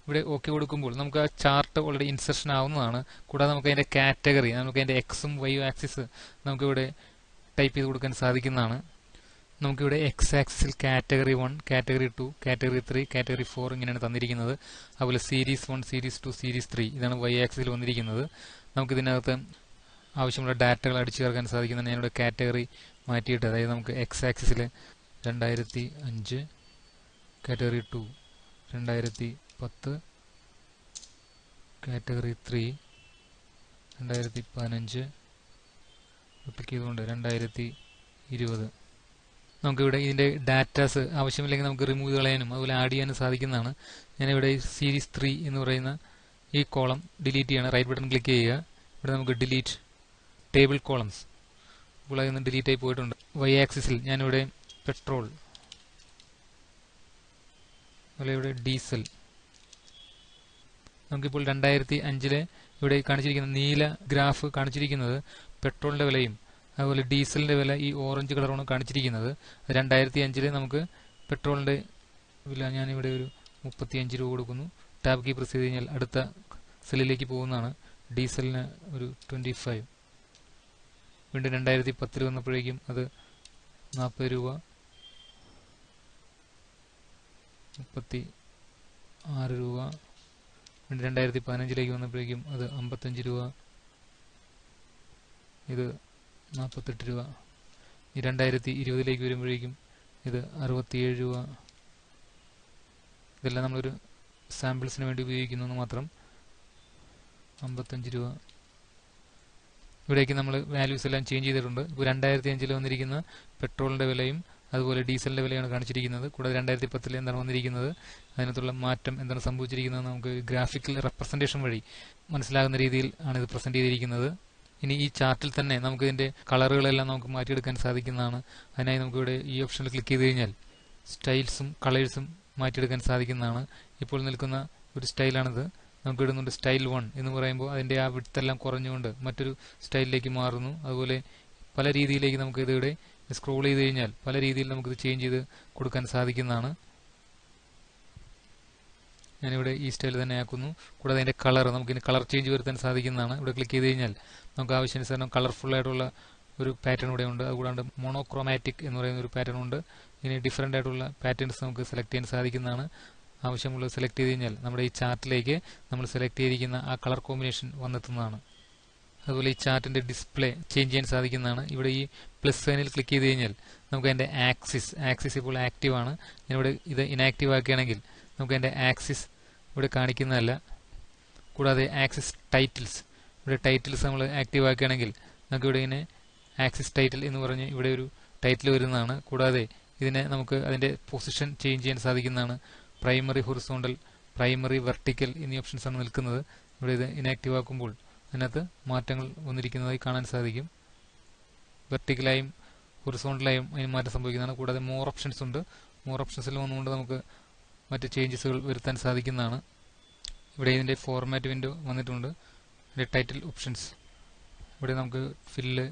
ഇവിടെ ഓക്കെ കൊടുക്കുമ്പോൾ നമുക്ക് ആ ചാർട്ട് ഓൾറെഡി ഇൻസെർഷൻ ആവുന്നതാണ്. കൂടാതെ നമുക്ക് അതിന്റെ കാറ്റഗറി, നമുക്ക് അതിന്റെ എക്സും വൈയും ആക്സിസ് നമുക്കിവിടെ ടൈപ്പ് ചെയ്ത് കൊടുക്കാൻ സാധിക്കുന്നതാണ്. നമുക്കിവിടെ എക്സ് ആക്സിസിൽ കാറ്റഗറി 1, കാറ്റഗറി 2, കാറ്റഗറി 3, കാറ്റഗറി 4 ഇങ്ങനെയാണ് തന്നിരിക്കുന്നത്. അതുപോലെ സീരീസ് 1, സീരീസ് 2, സീരീസ് 3 ഇതാണ് വൈ ആക്സിസിൽ വന്നിരിക്കുന്നത്. നമുക്കിതിനകത്ത് ആവശ്യമുള്ള ഡാറ്റകൾ അടിച്ചു ചേർക്കാൻ സാധിക്കുന്നതാണ്. ഞാനിവിടെ കാറ്റഗറി മാറ്റിയിട്ട്, അതായത് നമുക്ക് എക്സ് ആക്സിസിൽ 2005, കാറ്റഗറി 2 2010, കാറ്റഗറി 3 2015, ക്ലിക്ക് ചെയ്തുകൊണ്ട് 2020. നമുക്കിവിടെ ഇതിന്റെ ഡാറ്റാസ് ആവശ്യമില്ലെങ്കിൽ നമുക്ക് റിമൂവ് കളയാനും അതുപോലെ ആഡ് ചെയ്യാനും സാധിക്കുന്നതാണ്. ഞാനിവിടെ സീരീസ് 3 എന്ന് പറയുന്ന ഈ കോളം ഡിലീറ്റ് ചെയ്യണം. റൈറ്റ് ബട്ടൺ ക്ലിക്ക് ചെയ്യുക. ഇവിടെ നമുക്ക് ഡിലീറ്റ് ടേബിൾ കോളംസ്, ഇപ്പോൾ അതിൽ നിന്ന് ഡിലീറ്റ് ആയി പോയിട്ടുണ്ട്. വൈ ആക്സിസിൽ ഞാനിവിടെ പെട്രോൾ, അതുപോലെ ഇവിടെ ഡീസൽ. നമുക്കിപ്പോൾ 2005 ഇവിടെ കാണിച്ചിരിക്കുന്ന നീല ഗ്രാഫ് കാണിച്ചിരിക്കുന്നത് പെട്രോളിന്റെ വിലയും അതുപോലെ ഡീസലിന്റെ വില ഈ ഓറഞ്ച് കളറാണ് കാണിച്ചിരിക്കുന്നത്. 2005 നമുക്ക് പെട്രോളിന്റെ വില ഞാനിവിടെ ഒരു 35 രൂപ കൊടുക്കുന്നു. ടാബ് കീ പ്രസ് ചെയ്ത് കഴിഞ്ഞാൽ അടുത്ത സെല്ലിലേക്ക് പോകുന്നതാണ്. ഡീസലിന് ഒരു 25. വീണ്ടും 2010 വന്നപ്പോഴേക്കും അത് 40 രൂപ, 36 രൂപ. വീണ്ടും 2015 വന്നപ്പോഴേക്കും അത് 55 രൂപ, ഇത് 48 രൂപ. ഈ 2020 വരുമ്പോഴേക്കും ഇത് 67 രൂപ. ഇതെല്ലാം നമ്മളൊരു സാമ്പിൾസിന് വേണ്ടി ഉപയോഗിക്കുന്നു മാത്രം. 55 രൂപ. ഇവിടേക്ക് നമ്മൾ വാല്യൂസ് എല്ലാം ചേഞ്ച് ചെയ്തിട്ടുണ്ട്. ഇപ്പോൾ 2005 വന്നിരിക്കുന്ന പെട്രോളിന്റെ വിലയും അതുപോലെ ഡീസലിന്റെ വിലയാണ് കാണിച്ചിരിക്കുന്നത്. കൂടാതെ 2010 എന്താണ് വന്നിരിക്കുന്നത്, അതിനകത്തുള്ള മാറ്റം എന്താണ് സംഭവിച്ചിരിക്കുന്നത് നമുക്ക് ഗ്രാഫിക്കൽ റെപ്രസെന്റേഷൻ വഴി മനസ്സിലാകുന്ന രീതിയിൽ ആണ് ഇത് പ്രസന്റ് ചെയ്തിരിക്കുന്നത്. ഇനി ഈ ചാർട്ടിൽ തന്നെ നമുക്ക് ഇതിന്റെ കളറുകളെല്ലാം നമുക്ക് മാറ്റിയെടുക്കാൻ സാധിക്കുന്നതാണ്. അതിനായി നമുക്കിവിടെ ഈ ഓപ്ഷനിൽ ക്ലിക്ക് ചെയ്ത് കഴിഞ്ഞാൽ സ്റ്റൈൽസും കളേഴ്സും മാറ്റിയെടുക്കാൻ സാധിക്കുന്നതാണ്. ഇപ്പോൾ നിൽക്കുന്ന ഒരു സ്റ്റൈലാണിത്. നമുക്ക് ഇടുന്നുണ്ട് സ്റ്റൈൽ 1 എന്ന് പറയുമ്പോൾ അതിന്റെ ആ വിഡ്ത്ത് കുറഞ്ഞുകൊണ്ട് മറ്റൊരു സ്റ്റൈലിലേക്ക് മാറുന്നു. അതുപോലെ പല രീതിയിലേക്ക് നമുക്ക് ഇതിവിടെ സ്ക്രോൾ ചെയ്ത് കഴിഞ്ഞാൽ പല രീതിയിൽ നമുക്കിത് ചേഞ്ച് ചെയ്ത് കൊടുക്കാൻ സാധിക്കുന്നതാണ്. ഞാനിവിടെ ഈ സ്റ്റൈൽ തന്നെ ആക്കുന്നു. കൂടാതെ അതിന്റെ കളർ നമുക്ക് കളർ ചേഞ്ച് വരുത്താൻ സാധിക്കുന്നതാണ്. ഇവിടെ ക്ലിക്ക് ചെയ്ത് കഴിഞ്ഞാൽ നമുക്ക് ആവശ്യാനുസരണം കളർഫുൾ ആയിട്ടുള്ള ഒരു പാറ്റേൺ ഇവിടെ ഉണ്ട്. അതുകൂടാണ്ട് മോണോക്രോമാറ്റിക് എന്ന് പറയുന്ന ഒരു പാറ്റേൺ ഉണ്ട്. ഇനി ഡിഫറെന്റ് ആയിട്ടുള്ള പാറ്റേൺസ് നമുക്ക് സെലക്ട് ചെയ്യാൻ സാധിക്കുന്നതാണ്. ആവശ്യമുള്ളത് സെലക്ട് ചെയ്ത് കഴിഞ്ഞാൽ നമ്മുടെ ഈ ചാർട്ടിലേക്ക് നമ്മൾ സെലക്ട് ചെയ്തിരിക്കുന്ന ആ കളർ കോമ്പിനേഷൻ വന്നെത്തുന്നതാണ്. അതുപോലെ ഈ ചാർട്ടിന്റെ ഡിസ്പ്ലേ ചേഞ്ച് ചെയ്യാൻ സാധിക്കുന്നതാണ്. ഇവിടെ ഈ പ്ലസ് സൈനിൽ ക്ലിക്ക് ചെയ്ത് കഴിഞ്ഞാൽ നമുക്ക് അതിന്റെ ആക്സിസ് ഇപ്പോൾ ആക്റ്റീവ് ആണ്. ഞാനിവിടെ ഇത് ഇനാക്റ്റീവ് ആക്കുകയാണെങ്കിൽ നമുക്ക് അതിന്റെ ആക്സിസ് ഇവിടെ കാണിക്കുന്നതല്ല. കൂടാതെ ആക്സിസ് ടൈറ്റിൽസ്, ഇവിടെ ടൈറ്റിൽസ് നമ്മൾ ആക്റ്റീവ് ആക്കുകയാണെങ്കിൽ നമുക്ക് ഇവിടെ ഇങ്ങനെ ആക്സിസ് ടൈറ്റിൽ എന്ന് പറഞ്ഞ് ഇവിടെ ഒരു ടൈറ്റിൽ വരുന്നതാണ്. കൂടാതെ ഇതിനെ നമുക്ക് അതിന്റെ പൊസിഷൻ ചേഞ്ച് ചെയ്യാൻ സാധിക്കുന്നതാണ്. പ്രൈമറി ഹൊറിസോണ്ടൽ, പ്രൈമറി വെർട്ടിക്കൽ എന്നീ ഓപ്ഷൻസ് ആണ് നിൽക്കുന്നത്. ഇവിടെ ഇത് ഇനാക്റ്റീവ് ആക്കുമ്പോൾ അതിനകത്ത് മാറ്റങ്ങൾ വന്നിരിക്കുന്നതായി കാണാൻ സാധിക്കും. വെർട്ടിക്കലായും ഹൊറിസോണ്ടലായും അതിന് മാറ്റം സംഭവിക്കുന്നതാണ്. കൂടാതെ മോർ ഓപ്ഷൻസ് ഉണ്ട്. മോർ ഓപ്ഷൻസിൽ വന്നുകൊണ്ട് നമുക്ക് മറ്റ് ചേഞ്ചസുകൾ വരുത്താൻ സാധിക്കുന്നതാണ്. ഇവിടെ ഇതിൻ്റെ ഫോർമാറ്റ് വിൻഡോ വന്നിട്ടുണ്ട്. ഇതിൻ്റെ ടൈറ്റിൽ ഓപ്ഷൻസ് ഇവിടെ നമുക്ക് ഫില്ല്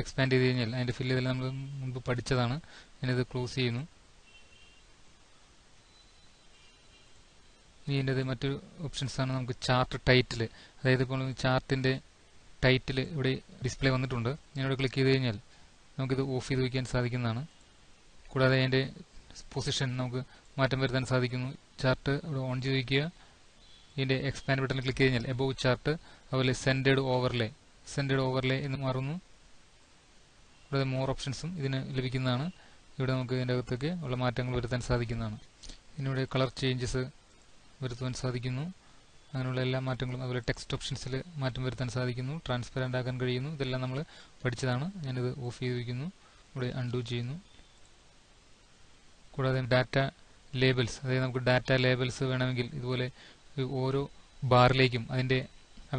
എക്സ്പാൻഡ് ചെയ്ത് കഴിഞ്ഞാൽ അതിൻ്റെ ഫില്ല് ഇതെല്ലാം നമ്മൾ മുൻപ് പഠിച്ചതാണ്. ഞാനിത് ക്ലോസ് ചെയ്യുന്നു. ഇനി ഇതിൻ്റെ മറ്റൊരു ഓപ്ഷൻസാണ് നമുക്ക് ചാർട്ട് ടൈറ്റിൽ. അതായത് ഇപ്പോൾ ചാർട്ടിൻ്റെ ടൈറ്റിൽ ഇവിടെ ഡിസ്പ്ലേ വന്നിട്ടുണ്ട്. ഞാനിവിടെ ക്ലിക്ക് ചെയ്ത് കഴിഞ്ഞാൽ നമുക്കിത് ഓഫ് ചെയ്ത് വയ്ക്കാൻ സാധിക്കുന്നതാണ്. കൂടാതെ അതിൻ്റെ പൊസിഷൻ നമുക്ക് മാറ്റം വരുത്താൻ സാധിക്കുന്നു. ചാർട്ട് ഇവിടെ ഓൺ ചെയ്ത് വയ്ക്കുക. ഇതിൻ്റെ എക്സ്പാൻഡ് ബട്ടണിൽ ക്ലിക്ക് ചെയ്ത് കഴിഞ്ഞാൽ എബോവ് ചാർട്ട്, അതുപോലെ സെൻറ്റേഡ് ഓവർലേ എന്ന് മാറുന്നു. കൂടാതെ മോർ ഓപ്ഷൻസും ഇതിന് ലഭിക്കുന്നതാണ്. ഇവിടെ നമുക്ക് ഇതിൻ്റെ അകത്തൊക്കെ ഉള്ള മാറ്റങ്ങൾ വരുത്താൻ സാധിക്കുന്നതാണ്. ഇതിനിവിടെ കളർ ചേഞ്ചസ് വരുത്തുവാൻ സാധിക്കുന്നു. അങ്ങനെയുള്ള എല്ലാ മാറ്റങ്ങളും, അതുപോലെ ടെക്സ്റ്റ് ഓപ്ഷൻസിൽ മാറ്റം വരുത്താൻ സാധിക്കുന്നു. ട്രാൻസ്പെറൻ്റ് ആക്കാൻ കഴിയുന്നു. ഇതെല്ലാം നമ്മൾ പഠിച്ചതാണ്. ഞാനിത് ഓഫ് ചെയ്ത് വയ്ക്കുന്നു. ഇവിടെ അൺഡു ചെയ്യുന്നു. കൂടാതെ ഡാറ്റ ലേബൽസ്, അതായത് നമുക്ക് ഡാറ്റ ലേബൽസ് വേണമെങ്കിൽ ഇതുപോലെ ഓരോ ബാറിലേക്കും അതിൻ്റെ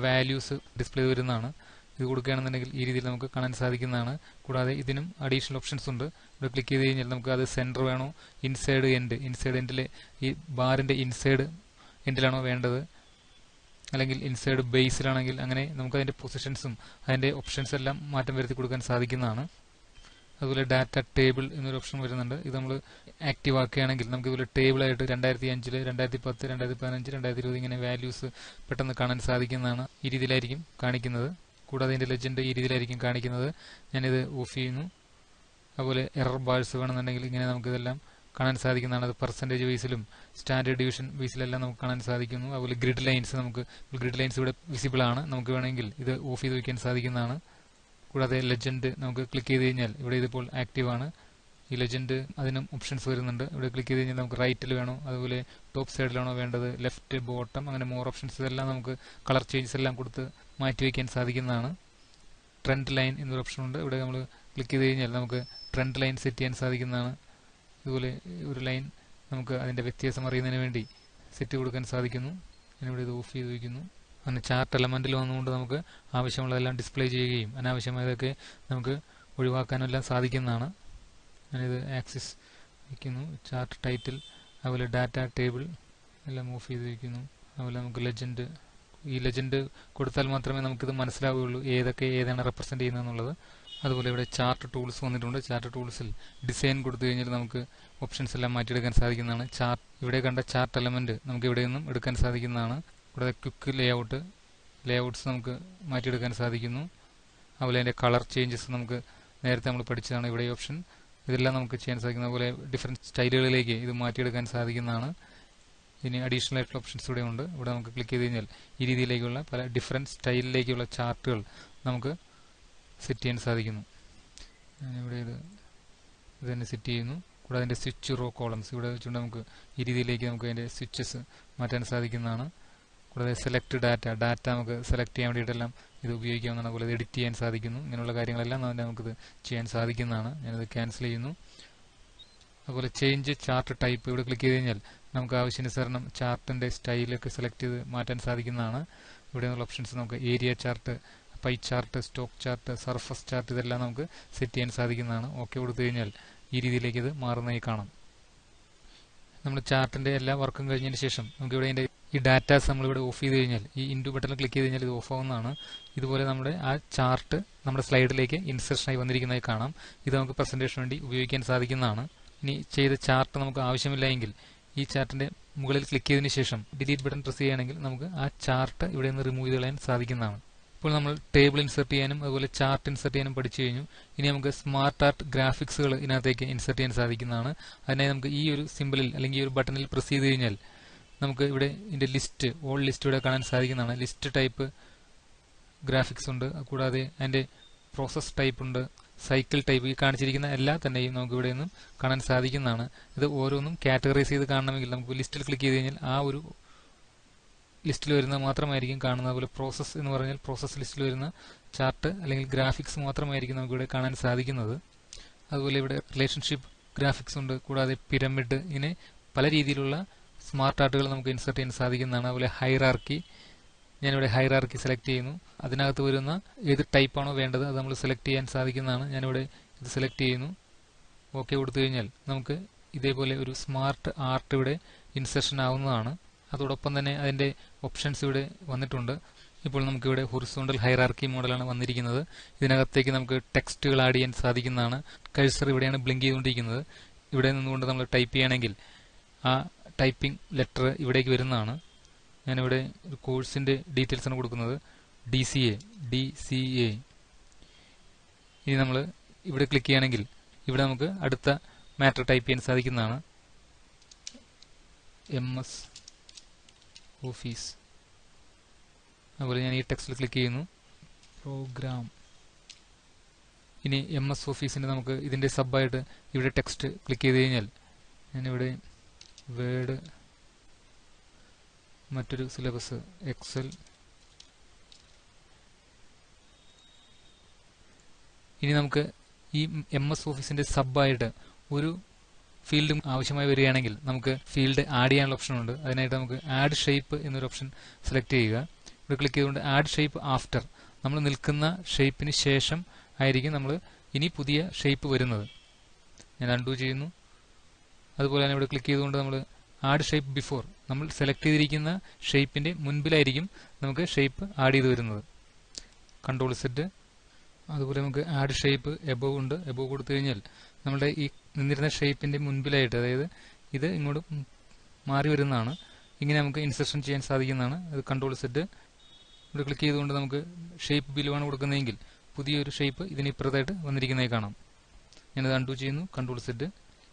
വാല്യൂസ് ഡിസ്പ്ലേ വരുന്നതാണ്. ഇത് കൊടുക്കുകയാണെന്നുണ്ടെങ്കിൽ ഈ രീതിയിൽ നമുക്ക് കാണാൻ സാധിക്കുന്നതാണ്. കൂടാതെ ഇതിനും അഡീഷണൽ ഓപ്ഷൻസ് ഉണ്ട്. ഇവിടെ ക്ലിക്ക് ചെയ്ത് കഴിഞ്ഞാൽ നമുക്ക് അത് സെൻറ്റർ വേണോ, ഇൻസൈഡ് എൻഡിലെ ഈ ബാറിൻ്റെ ഇൻസൈഡ് എൻഡിലാണോ വേണ്ടത്, അല്ലെങ്കിൽ ഇൻസൈഡ് ബേസിലാണെങ്കിൽ അങ്ങനെ നമുക്ക് അതിൻ്റെ പൊസിഷൻസും അതിൻ്റെ ഓപ്ഷൻസ് എല്ലാം മാറ്റം വരുത്തി കൊടുക്കാൻ സാധിക്കുന്നതാണ്. അതുപോലെ ഡാറ്റ ടേബിൾ എന്നൊരു ഓപ്ഷൻ വരുന്നുണ്ട്. ഇത് നമ്മൾ ആക്റ്റീവ് ആക്കുകയാണെങ്കിൽ നമുക്ക് ഇതുപോലെ ടേബിളായിട്ട് 2005, 2010, 2015, 2020 ഇങ്ങനെ വാല്യൂസ് പെട്ടെന്ന് കാണാൻ സാധിക്കുന്നതാണ്. ഈ രീതിയിലായിരിക്കും കാണിക്കുന്നത്. കൂടാതെ ഇതിൻ്റെ ലെജൻഡ് ഈ രീതിയിലായിരിക്കും കാണിക്കുന്നത്. ഞാനിത് ഓഫ് ചെയ്യുന്നു. അതുപോലെ എറർ ബാഴ്സ് വേണമെന്നുണ്ടെങ്കിൽ ഇങ്ങനെ നമുക്കിതെല്ലാം കാണാൻ സാധിക്കുന്നതാണ്. അത് പെർസെൻറ്റേജ് ബേസിലും സ്റ്റാൻഡേർഡ് ഡിവിഷൻ ബേസിലെല്ലാം നമുക്ക് കാണാൻ സാധിക്കുന്നു. അതുപോലെ ഗ്രിഡ് ലൈൻസ് ഇവിടെ വിസിബിൾ ആണ്. നമുക്ക് വേണമെങ്കിൽ ഇത് ഓഫ് ചെയ്ത് വയ്ക്കാൻ സാധിക്കുന്നതാണ്. കൂടാതെ ലെജൻഡ് നമുക്ക് ക്ലിക്ക് ചെയ്ത് കഴിഞ്ഞാൽ ഇവിടെ ഇതിപ്പോൾ ആക്റ്റീവ് ആണ്. ഈ ലെജൻഡ് അതിനും ഓപ്ഷൻസ് വരുന്നുണ്ട്. ഇവിടെ ക്ലിക്ക് ചെയ്ത് കഴിഞ്ഞാൽ നമുക്ക് റൈറ്റിൽ വേണോ, അതുപോലെ ടോപ്പ് സൈഡിലാണോ വേണ്ടത്, ലെഫ്റ്റ്, ബോട്ടം, അങ്ങനെ മോർ ഓപ്ഷൻസ് ഇതെല്ലാം നമുക്ക് കളർ ചേഞ്ചസ് എല്ലാം കൊടുത്ത് മാറ്റി വയ്ക്കാൻ സാധിക്കുന്നതാണ്. ട്രെൻഡ് ലൈൻ എന്നൊരു ഓപ്ഷൻ ഉണ്ട്. ഇവിടെ നമ്മൾ ക്ലിക്ക് ചെയ്ത് കഴിഞ്ഞാൽ നമുക്ക് ട്രെൻഡ് ലൈൻ സെറ്റ് ചെയ്യാൻ സാധിക്കുന്നതാണ്. ഇതുപോലെ ഒരു ലൈൻ നമുക്ക് അതിൻ്റെ വ്യത്യാസം അറിയുന്നതിന് വേണ്ടി സെറ്റ് കൊടുക്കാൻ സാധിക്കുന്നു. ഞാനിവിടെ ഇത് ഓഫ് ചെയ്ത് വയ്ക്കുന്നു. അങ്ങനെ ചാർട്ട് എലമെന്റിൽ വന്നുകൊണ്ട് നമുക്ക് ആവശ്യമുള്ളതെല്ലാം ഡിസ്പ്ലേ ചെയ്യുകയും അനാവശ്യമായതൊക്കെ നമുക്ക് ഒഴിവാക്കാനെല്ലാം സാധിക്കുന്നതാണ്. ഞാനിത് ആക്സിസ് വയ്ക്കുന്നു. ചാർട്ട് ടൈറ്റിൽ, അതുപോലെ ഡാറ്റ ടേബിൾ എല്ലാം ഓഫ് ചെയ്ത് വയ്ക്കുന്നു. അതുപോലെ നമുക്ക് ഈ ലെജൻഡ് കൊടുത്താൽ മാത്രമേ നമുക്കിത് മനസ്സിലാവുകയുള്ളൂ ഏതാണ് റെപ്രസെന്റ് ചെയ്യുന്നതെന്നുള്ളത്. അതുപോലെ ഇവിടെ ചാർട്ട് ടൂൾസ് വന്നിട്ടുണ്ട്. ചാർട്ട് ടൂൾസിൽ ഡിസൈൻ കൊടുത്തു കഴിഞ്ഞാൽ നമുക്ക് ഓപ്ഷൻസ് എല്ലാം മാറ്റിയെടുക്കാൻ സാധിക്കുന്നതാണ്. ഇവിടെ കണ്ട ചാർട്ട് എലമെന്റ് നമുക്ക് ഇവിടെ നിന്നും എടുക്കാൻ സാധിക്കുന്നതാണ്. കൂടാതെ ക്വിക്ക് ലേഔട്ട്സ് നമുക്ക് മാറ്റിയെടുക്കാൻ സാധിക്കുന്നു. അതുപോലെ അതിൻ്റെ കളർ ചേഞ്ചസ് നമുക്ക് നേരത്തെ നമ്മൾ പഠിച്ചതാണ് ഇവിടെ ഈ ഓപ്ഷൻ. ഇതെല്ലാം നമുക്ക് ചെയ്യാൻ സാധിക്കുന്ന അതുപോലെ ഡിഫറെൻറ്റ് സ്റ്റൈലുകളിലേക്ക് ഇത് മാറ്റിയെടുക്കാൻ സാധിക്കുന്നതാണ്. ഇനി അഡീഷണൽ ആയിട്ടുള്ള ഓപ്ഷൻസ് ഇവിടെ ഉണ്ട്. ഇവിടെ നമുക്ക് ക്ലിക്ക് ചെയ്ത് കഴിഞ്ഞാൽ ഈ രീതിയിലേക്കുള്ള പല ഡിഫറെൻറ്റ് സ്റ്റൈലിലേക്കുള്ള ചാർട്ടുകൾ നമുക്ക് സെറ്റ് ചെയ്യാൻ സാധിക്കുന്നു. ഞാനിവിടെ ഇത് തന്നെ സെറ്റ് ചെയ്യുന്നു. കൂടാതെ അതിൻ്റെ സ്വിച്ച് റോ കോളംസ് ഇവിടെ വെച്ചുകൊണ്ട് നമുക്ക് ഈ രീതിയിലേക്ക് നമുക്ക് അതിൻ്റെ സ്വിച്ചസ് മാറ്റാൻ സാധിക്കുന്നതാണ്. കൂടാതെ സെലക്ട് ഡാറ്റ നമുക്ക് സെലക്ട് ചെയ്യാൻ വേണ്ടിയിട്ടെല്ലാം ഇത് ഉപയോഗിക്കാവുന്നതാണ്. അതുപോലെ ഇത് എഡിറ്റ് ചെയ്യാൻ സാധിക്കുന്നു. ഇങ്ങനെയുള്ള കാര്യങ്ങളെല്ലാം നമുക്കിത് ചെയ്യാൻ സാധിക്കുന്നതാണ്. ഞാനിത് ക്യാൻസൽ ചെയ്യുന്നു. അതുപോലെ ചേഞ്ച് ചാർട്ട് ടൈപ്പ് ഇവിടെ ക്ലിക്ക് ചെയ്ത് കഴിഞ്ഞാൽ നമുക്ക് ആവശ്യാനുസരണം ചാർട്ടിൻ്റെ സ്റ്റൈലൊക്കെ സെലക്ട് ചെയ്ത് മാറ്റാൻ സാധിക്കുന്നതാണ്. ഇവിടെ നിന്നുള്ള ഓപ്ഷൻസ് നമുക്ക് area chart, pie chart, stock chart, surface chart ഇതെല്ലാം നമുക്ക് സെറ്റ് ചെയ്യാൻ സാധിക്കുന്നതാണ്. ഓക്കെ കൊടുത്തു കഴിഞ്ഞാൽ ഈ രീതിയിലേക്ക് ഇത് മാറുന്നതായി കാണാം. നമ്മൾ ചാർട്ടിൻ്റെ എല്ലാ വർക്കും കഴിഞ്ഞതിന് ശേഷം നമുക്ക് ഇവിടെ ഇതിൻ്റെ ഈ ഡാറ്റാസ് നമ്മളിവിടെ ഓഫ് ചെയ്ത് കഴിഞ്ഞാൽ ഈ ഇൻഡു ബട്ടണിൽ ക്ലിക്ക് ചെയ്ത് കഴിഞ്ഞാൽ ഇത് ഓഫ് ആവുന്നതാണ്. ഇതുപോലെ നമ്മുടെ ആ ചാർട്ട് നമ്മുടെ സ്ലൈഡിലേക്ക് ഇൻസെർഷനായി വന്നിരിക്കുന്നതായി കാണാം. ഇത് നമുക്ക് പ്രസന്റേഷന് വേണ്ടി ഉപയോഗിക്കാൻ സാധിക്കുന്നതാണ്. ഇനി ചെയ്ത ചാർട്ട് നമുക്ക് ആവശ്യമില്ല എങ്കിൽ ഈ ചാർട്ടിന്റെ മുകളിൽ ക്ലിക്ക് ചെയ്തതിനു ശേഷം ഡിലീറ്റ് ബട്ടൺ പ്രസ് ചെയ്യുകയാണെങ്കിൽ നമുക്ക് ആ ചാർട്ട് ഇവിടെ നിന്ന് റിമൂവ് ചെയ്ത് കളയാൻ സാധിക്കുന്നതാണ്. ഇപ്പോൾ നമ്മൾ ടേബിൾ ഇൻസെർട്ട് ചെയ്യാനും അതുപോലെ ചാർട്ട് ഇൻസെർട്ട് ചെയ്യാനും പഠിച്ചു കഴിഞ്ഞു. ഇനി നമുക്ക് സ്മാർട്ട് ആർട്ട് ഗ്രാഫിക്സുകൾ ഇതിനകത്തേക്ക് ഇൻസെർട്ട് ചെയ്യാൻ സാധിക്കുന്നതാണ്. അതിനായി നമുക്ക് ഈ ഒരു സിമ്പിളിൽ അല്ലെങ്കിൽ ഈ ഒരു ബട്ടണിൽ പ്രസ് ചെയ്ത് കഴിഞ്ഞാൽ നമുക്ക് ഇവിടെ ഇതിന്റെ ലിസ്റ്റ്, ഓൾ ലിസ്റ്റ് ഇവിടെ കാണാൻ സാധിക്കുന്നതാണ്. ലിസ്റ്റ് ടൈപ്പ് ഗ്രാഫിക്സ് ഉണ്ട്. കൂടാതെ അതിന്റെ പ്രോസസ് ടൈപ്പ് ഉണ്ട്, സൈക്കിൾ ടൈപ്പ്, ഈ കാണിച്ചിരിക്കുന്ന എല്ലാ തന്നെയും നമുക്ക് ഇവിടെ നിന്നും കാണാൻ സാധിക്കുന്നതാണ്. ഇത് ഓരോന്നും കാറ്റഗറൈസ് ചെയ്ത് കാണണമെങ്കിൽ നമുക്ക് ലിസ്റ്റിൽ ക്ലിക്ക് ചെയ്ത് കഴിഞ്ഞാൽ ആ ഒരു ലിസ്റ്റിൽ വരുന്നത് മാത്രമായിരിക്കും കാണുന്നത്. അതുപോലെ പ്രോസസ് എന്ന് പറഞ്ഞാൽ പ്രോസസ് ലിസ്റ്റിൽ വരുന്ന ചാർട്ട് അല്ലെങ്കിൽ ഗ്രാഫിക്സ് മാത്രമായിരിക്കും നമുക്ക് ഇവിടെ കാണാൻ സാധിക്കുന്നത്. അതുപോലെ ഇവിടെ റിലേഷൻഷിപ്പ് ഗ്രാഫിക്സ് ഉണ്ട്. കൂടാതെ പിരമിഡ്, ഇങ്ങനെ പല രീതിയിലുള്ള സ്മാർട്ട് ആർട്ടുകൾ നമുക്ക് ഇൻസെർട്ട് ചെയ്യാൻ സാധിക്കുന്നതാണ്. അതുപോലെ ഹൈറാർക്കി, ഞാനിവിടെ ഹൈറാർക്കി സെലക്ട് ചെയ്യുന്നു. അതിനകത്ത് വരുന്ന ഏത് ടൈപ്പാണോ വേണ്ടത് അത് നമ്മൾ സെലക്ട് ചെയ്യാൻ സാധിക്കുന്നതാണ്. ഞാനിവിടെ ഇത് സെലക്ട് ചെയ്യുന്നു. ഓക്കെ കൊടുത്തു കഴിഞ്ഞാൽ നമുക്ക് ഇതേപോലെ ഒരു സ്മാർട്ട് ആർട്ട് ഇവിടെ ഇൻസെർഷൻ ആവുന്നതാണ്. അതോടൊപ്പം തന്നെ അതിന്റെ ഓപ്ഷൻസ് ഇവിടെ വന്നിട്ടുണ്ട്. ഇപ്പോൾ നമുക്കിവിടെ ഹൊറിസോണ്ടൽ ഹൈറാർക്കി മോഡലാണ് വന്നിരിക്കുന്നത്. ഇതിനകത്തേക്ക് നമുക്ക് ടെക്സ്റ്റുകൾ ആഡ് ചെയ്യാൻ സാധിക്കുന്നതാണ്. കഴ്സർ ഇവിടെയാണ് ബ്ലിങ്ക് ചെയ്തുകൊണ്ടിരിക്കുന്നത്. ഇവിടെ നിന്നുകൊണ്ട് നമ്മൾ ടൈപ്പ് ചെയ്യുകയാണെങ്കിൽ ആ ടൈപ്പിംഗ് ലെറ്റർ ഇവിടേക്ക് വരുന്നതാണ്. ഞാനിവിടെ ഒരു കോഴ്സിന്റെ ഡീറ്റെയിൽസ് ആണ് കൊടുക്കുന്നത്. DCA. ഇനി നമ്മൾ ഇവിടെ ക്ലിക്ക് ചെയ്യുകയാണെങ്കിൽ ഇവിടെ നമുക്ക് അടുത്ത മാറ്റർ ടൈപ്പ് ചെയ്യാൻ സാധിക്കുന്നതാണ്. MS office. അതുപോലെ ഞാൻ ഈ ടെക്സ്റ്റിൽ ക്ലിക്ക് ചെയ്യുന്നു. പ്രോഗ്രാം. ഇനി MS ഓഫീസിന്റെ നമുക്ക് ഇതിന്റെ സബായിട്ട് ഇവിടെ ടെക്സ്റ്റ് ക്ലിക്ക് ചെയ്ത് കഴിഞ്ഞാൽ ഞാനിവിടെ വേർഡ്, മറ്റൊരു സിലബസ് എക്സൽ. ഇനി നമുക്ക് ഈ MS ഓഫീസിന്റെ സബായിട്ട് ഒരു ഫീൽഡും ആവശ്യമായി വരികയാണെങ്കിൽ നമുക്ക് ഫീൽഡ് ആഡ് ചെയ്യാനുള്ള ഓപ്ഷൻ ഉണ്ട്. അതിനായിട്ട് നമുക്ക് ആഡ് ഷേപ്പ് എന്നൊരു ഓപ്ഷൻ സെലക്ട് ചെയ്യുക. ഇവിടെ ക്ലിക്ക് ചെയ്തുകൊണ്ട് ആഡ് ഷേപ്പ് ആഫ്റ്റർ, നമ്മൾ നിൽക്കുന്ന ഷേപ്പിന് ശേഷം ആയിരിക്കും നമ്മൾ ഇനി പുതിയ ഷേപ്പ് വരുന്നത്. ഞാൻ അൺഡു ചെയ്യുന്നു. അതുപോലെ തന്നെ ഇവിടെ ക്ലിക്ക് ചെയ്തുകൊണ്ട് നമ്മൾ ആഡ് ഷേപ്പ് ബിഫോർ, നമ്മൾ സെലക്ട് ചെയ്തിരിക്കുന്ന ഷേപ്പിന്റെ മുൻപിലായിരിക്കും നമുക്ക് ഷേപ്പ് ആഡ് ചെയ്ത് വരുന്നത്. Control set. അതുപോലെ നമുക്ക് ആഡ് ഷേപ്പ് എബോവ് ഉണ്ട്. എബോവ് കൊടുത്തു കഴിഞ്ഞാൽ നമ്മുടെ ഈ നിന്നിരുന്ന ഷേപ്പിന്റെ മുൻപിലായിട്ട്, അതായത് ഇത് ഇങ്ങോട്ട് മാറി വരുന്നതാണ്. ഇങ്ങനെ നമുക്ക് ഇൻസെർഷൻ ചെയ്യാൻ സാധിക്കുന്നതാണ്. അത് കൺട്രോൾ സെറ്റ്. ഇവിടെ ക്ലിക്ക് ചെയ്തുകൊണ്ട് നമുക്ക് ഷേപ്പ് ബിലോ ആണ് കൊടുക്കുന്നതെങ്കിൽ പുതിയൊരു ഷേപ്പ് ഇതിന് ഇപ്പുറത്തായിട്ട് വന്നിരിക്കുന്നതായി കാണാം. ഞാനത് അൺഡു ചെയ്യുന്നു. Control set.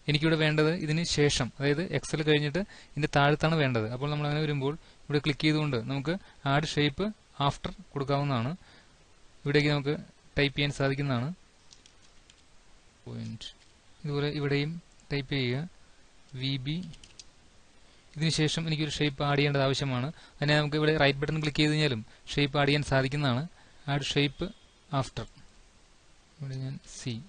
എനിക്കിവിടെ വേണ്ടത് ഇതിന് ശേഷം, അതായത് എക്സൽ കഴിഞ്ഞിട്ട് ഇതിന്റെ താഴത്താണ് വേണ്ടത്. അപ്പോൾ നമ്മൾ അങ്ങനെ വരുമ്പോൾ ഇവിടെ ക്ലിക്ക് ചെയ്തുകൊണ്ട് നമുക്ക് ആഡ് ഷേപ്പ് ആഫ്റ്റർ കൊടുക്കാവുന്നതാണ്. ഇവിടേക്ക് നമുക്ക് ടൈപ്പ് ചെയ്യാൻ സാധിക്കുന്നതാണ്. ഇതുപോലെ ഇവിടെയും ടൈപ്പ് ചെയ്യുക VB. ഇതിനുശേഷം എനിക്കൊരു ഷേപ്പ് ആഡ് ചെയ്യേണ്ടത് ആവശ്യമാണ്. അതിനെ നമുക്ക് ഇവിടെ റൈറ്റ് ബട്ടൺ ക്ലിക്ക് ചെയ്ത് കഴിഞ്ഞാലും ഷേപ്പ് ആഡ് ചെയ്യാൻ സാധിക്കുന്നതാണ്. Add shape after. ഇവിടെ ഞാൻ C.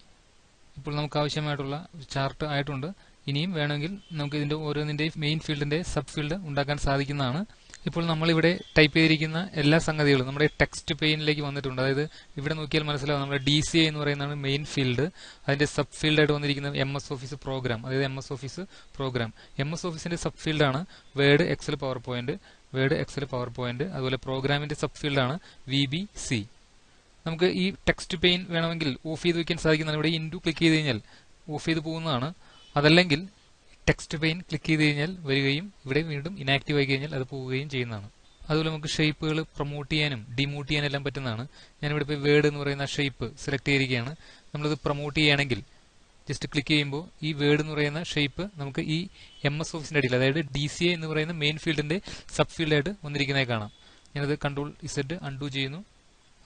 ഇപ്പോൾ നമുക്ക് ആവശ്യമായിട്ടുള്ള ചാർട്ട് ആയിട്ടുണ്ട്. ഇനിയും വേണമെങ്കിൽ നമുക്ക് ഇതിന്റെ ഓരോന്നിന്റെയും മെയിൻ ഫീൽഡിന്റെ സബ് ഫീൽഡ് ഉണ്ടാക്കാൻ സാധിക്കുന്നതാണ്. ഇപ്പോൾ നമ്മളിവിടെ ടൈപ്പ് ചെയ്തിരിക്കുന്ന എല്ലാ സംഗതികളും നമ്മുടെ ടെക്സ്റ്റ് പെയിനിലേക്ക് വന്നിട്ടുണ്ട്. അതായത് ഇവിടെ നോക്കിയാൽ മനസ്സിലാവും നമ്മുടെ DCA എന്ന് പറയുന്നതാണ് മെയിൻ ഫീൽഡ്. അതിന്റെ സബ് ഫീൽഡായിട്ട് വന്നിരിക്കുന്നത് MS ഓഫീസ് പ്രോഗ്രാം, അതായത് MS ഓഫീസ് പ്രോഗ്രാം. MS ഓഫീസിന്റെ സബ് ഫീൽഡാണ് word, excel, power point. Word, excel, power point. അതുപോലെ പ്രോഗ്രാമിന്റെ സബ് ഫീൽഡാണ് VBC. നമുക്ക് ഈ ടെക്സ്റ്റ് പെയിൻ വേണമെങ്കിൽ ഓഫ് ചെയ്ത് വെക്കാൻ സാധിക്കുന്നതാണ്. ഇവിടെ ഇൻഡു ക്ലിക്ക് ചെയ്ത് കഴിഞ്ഞാൽ ഓഫ് ചെയ്ത് പോകുന്നതാണ്. അതല്ലെങ്കിൽ ടെക്സ്റ്റ് പെയിൻ ക്ലിക്ക് ചെയ്ത് കഴിഞ്ഞാൽ വരികയും ഇവിടെ വീണ്ടും ഇനാക്റ്റീവ് ആയി കഴിഞ്ഞാൽ അത് പോവുകയും ചെയ്യുന്നതാണ്. അതുപോലെ നമുക്ക് ഷേപ്പുകൾ പ്രൊമോട്ട് ചെയ്യാനും ഡിമോട്ട് ചെയ്യാനും എല്ലാം പറ്റുന്നതാണ്. ഞാനിവിടെ ഇപ്പോൾ വേർഡ് എന്ന് പറയുന്ന ഷേപ്പ് സെലക്ട് ചെയ്തിരിക്കുകയാണ്. നമ്മളിത് പ്രൊമോട്ട് ചെയ്യുകയാണെങ്കിൽ ജസ്റ്റ് ക്ലിക്ക് ചെയ്യുമ്പോൾ ഈ വേർഡ് എന്ന് പറയുന്ന ഷേപ്പ് നമുക്ക് ഈ MS ഓഫീസിന്റെ അടിയിൽ, അതായത് DCA എന്ന് പറയുന്ന മെയിൻ ഫീൽഡിന്റെ സബ് ഫീൽഡായിട്ട് വന്നിരിക്കുന്നതായി കാണാം. ഞാനത് കൺട്രോൾ Z അൺഡു ചെയ്യുന്നു.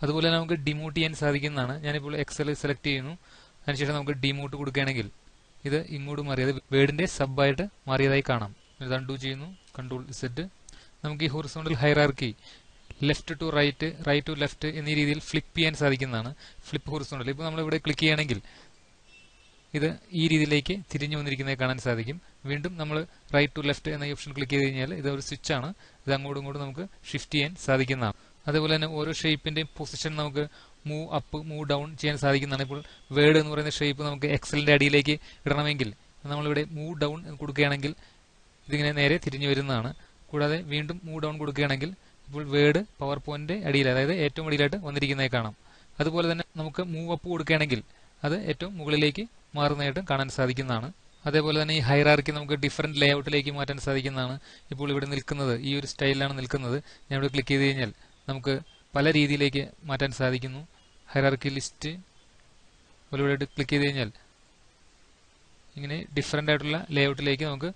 അതുപോലെ നമുക്ക് ഡിമോട്ട് ചെയ്യാൻ സാധിക്കുന്നതാണ്. ഞാനിപ്പോൾ എക്സൽ സെലക്ട് ചെയ്യുന്നു. അതിനുശേഷം നമുക്ക് ഡിമോട്ട് കൊടുക്കുകയാണെങ്കിൽ ഇത് ഇങ്ങോട്ട് മാറിയത് വേർഡിന്റെ സബായിട്ട് മാറിയതായി കാണാം. ഇത് അൺഡു ചെയ്യുന്നു. Control Z. നമുക്ക് ഈ horizontal hierarchy left to right, right to left എന്നീ രീതിയിൽ ഫ്ലിപ്പ് ചെയ്യാൻ സാധിക്കുന്നതാണ്. Flip horizontal. ഇപ്പോൾ നമ്മൾ ഇവിടെ ക്ലിക്ക് ചെയ്യുകയാണെങ്കിൽ ഇത് ഈ രീതിയിലേക്ക് തിരിഞ്ഞു വന്നിരിക്കുന്നത് കാണാൻ സാധിക്കും. വീണ്ടും നമ്മൾ റൈറ്റ് ടു ലെഫ്റ്റ് എന്ന ഓപ്ഷൻ ക്ലിക്ക് ചെയ്ത് കഴിഞ്ഞാൽ ഇത് ഒരു സ്വിച്ച് ആണ്. ഇത് അങ്ങോട്ടും ഇങ്ങോട്ടും നമുക്ക് ഷിഫ്റ്റ് ചെയ്യാൻ സാധിക്കുന്നതാണ്. അതേപോലെ തന്നെ ഓരോ ഷേപ്പിന്റെയും പൊസിഷൻ നമുക്ക് മൂവ് അപ്പ്, മൂവ് ഡൗൺ ചെയ്യാൻ സാധിക്കുന്നതാണ്. ഇപ്പോൾ വേർഡ് എന്ന് പറയുന്ന ഷേപ്പ് നമുക്ക് എക്സലിന്റെ അടിയിലേക്ക് ഇടണമെങ്കിൽ നമ്മളിവിടെ മൂവ് ഡൗൺ കൊടുക്കുകയാണെങ്കിൽ ഇതിങ്ങനെ നേരെ തിരിഞ്ഞു വരുന്നതാണ്. കൂടാതെ വീണ്ടും മൂവ് ഡൗൺ കൊടുക്കുകയാണെങ്കിൽ ഇപ്പോൾ വേർഡ് പവർ പോയിന്റ് അടിയിൽ, അതായത് ഏറ്റവും അടിയിലായിട്ട് വന്നിരിക്കുന്നതായി കാണാം. അതുപോലെ തന്നെ നമുക്ക് മൂവ് അപ്പ് കൊടുക്കുകയാണെങ്കിൽ അത് ഏറ്റവും മുകളിലേക്ക് മാറുന്നതായിട്ട് കാണാൻ സാധിക്കുന്നതാണ്. അതേപോലെ തന്നെ ഈ ഹൈറാർക്കി നമുക്ക് ഡിഫറെന്റ് ലേഔട്ടിലേക്ക് മാറ്റാൻ സാധിക്കുന്നതാണ്. ഇപ്പോൾ ഇവിടെ നിൽക്കുന്നത് ഈ ഒരു സ്റ്റൈലിലാണ് നിൽക്കുന്നത്. ഞാൻ ഇവിടെ ക്ലിക്ക് ചെയ്ത് കഴിഞ്ഞാൽ നമുക്ക് പല രീതിയിലേക്ക് മാറ്റാൻ സാധിക്കുന്നു. ഹൈറാർക്കി ലിസ്റ്റ് ഇവിടെ ക്ലിക്ക് ചെയ്ത് കഴിഞ്ഞാൽ ഇങ്ങനെ ഡിഫറെന്റ് ആയിട്ടുള്ള ലേഔട്ടിലേക്ക് നമുക്ക്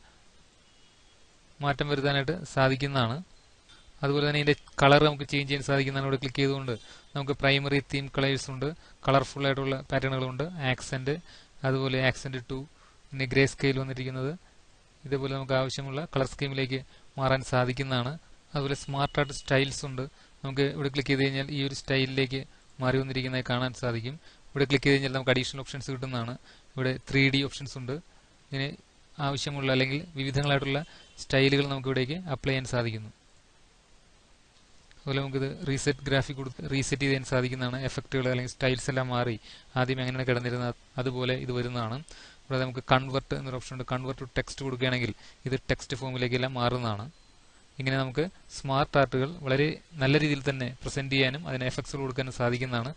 മാറ്റം വരുത്താനായിട്ട് സാധിക്കുന്നതാണ്. അതുപോലെ തന്നെ ഇതിന്റെ കളർ നമുക്ക് ചേഞ്ച് ചെയ്യാൻ സാധിക്കുന്നതാണ്. ഇവിടെ ക്ലിക്ക് ചെയ്തുകൊണ്ട് നമുക്ക് പ്രൈമറി തീം കളേഴ്സ് ഉണ്ട്, കളർഫുൾ ആയിട്ടുള്ള പാറ്റേണുകളുണ്ട്, ആക്സെന്റ്, അതുപോലെ ആക്സെന്റ് 2, പിന്നെ ഗ്രേ സ്കെയിൽ വന്നിരിക്കുന്നത്. ഇതേപോലെ നമുക്ക് ആവശ്യമുള്ള കളർ സ്കീമിലേക്ക് മാറാൻ സാധിക്കുന്നതാണ്. അതുപോലെ സ്മാർട്ട് ആയിട്ട് സ്റ്റൈൽസ് ഉണ്ട്. നമുക്ക് ഇവിടെ ക്ലിക്ക് ചെയ്ത് കഴിഞ്ഞാൽ ഈ ഒരു സ്റ്റൈലിലേക്ക് മാറി വന്നിരിക്കുന്നതായി കാണാൻ സാധിക്കും. ഇവിടെ ക്ലിക്ക് ചെയ്ത് കഴിഞ്ഞാൽ നമുക്ക് അഡീഷണൽ ഓപ്ഷൻസ് കിട്ടുന്നതാണ്. ഇവിടെ 3D ഓപ്ഷൻസ് ഉണ്ട്. ഇങ്ങനെ ആവശ്യമുള്ള അല്ലെങ്കിൽ വിവിധങ്ങളായിട്ടുള്ള സ്റ്റൈലുകൾ നമുക്ക് ഇവിടേക്ക് അപ്ലൈ ചെയ്യാൻ സാധിക്കുന്നു. അതുപോലെ നമുക്കിത് റീസെറ്റ് ഗ്രാഫിക് കൊടുത്ത് റീസെറ്റ് ചെയ്യാൻ സാധിക്കുന്നതാണ്. എഫക്റ്റുകൾ അല്ലെങ്കിൽ സ്റ്റൈൽസ് എല്ലാം മാറി ആദ്യം എങ്ങനെയാണ് കിടന്നിരുന്നത് അതുപോലെ ഇത് വരുന്നതാണ്. കൂടാതെ നമുക്ക് കൺവെർട്ട് എന്നൊരു ഓപ്ഷൻ ഉണ്ട്. കൺവെർട്ട് ടു ടെക്സ്റ്റ് കൊടുക്കുകയാണെങ്കിൽ ഇത് ടെക്സ്റ്റ് ഫോമിലേക്കെല്ലാം മാറുന്നതാണ്. ഇങ്ങനെ നമുക്ക് സ്മാർട്ട് ആർട്ടുകൾ വളരെ നല്ല രീതിയിൽ തന്നെ പ്രസന്റ് ചെയ്യാനും അതിന് എഫക്ട്സ് കൊടുക്കാനും സാധിക്കുന്നതാണ്.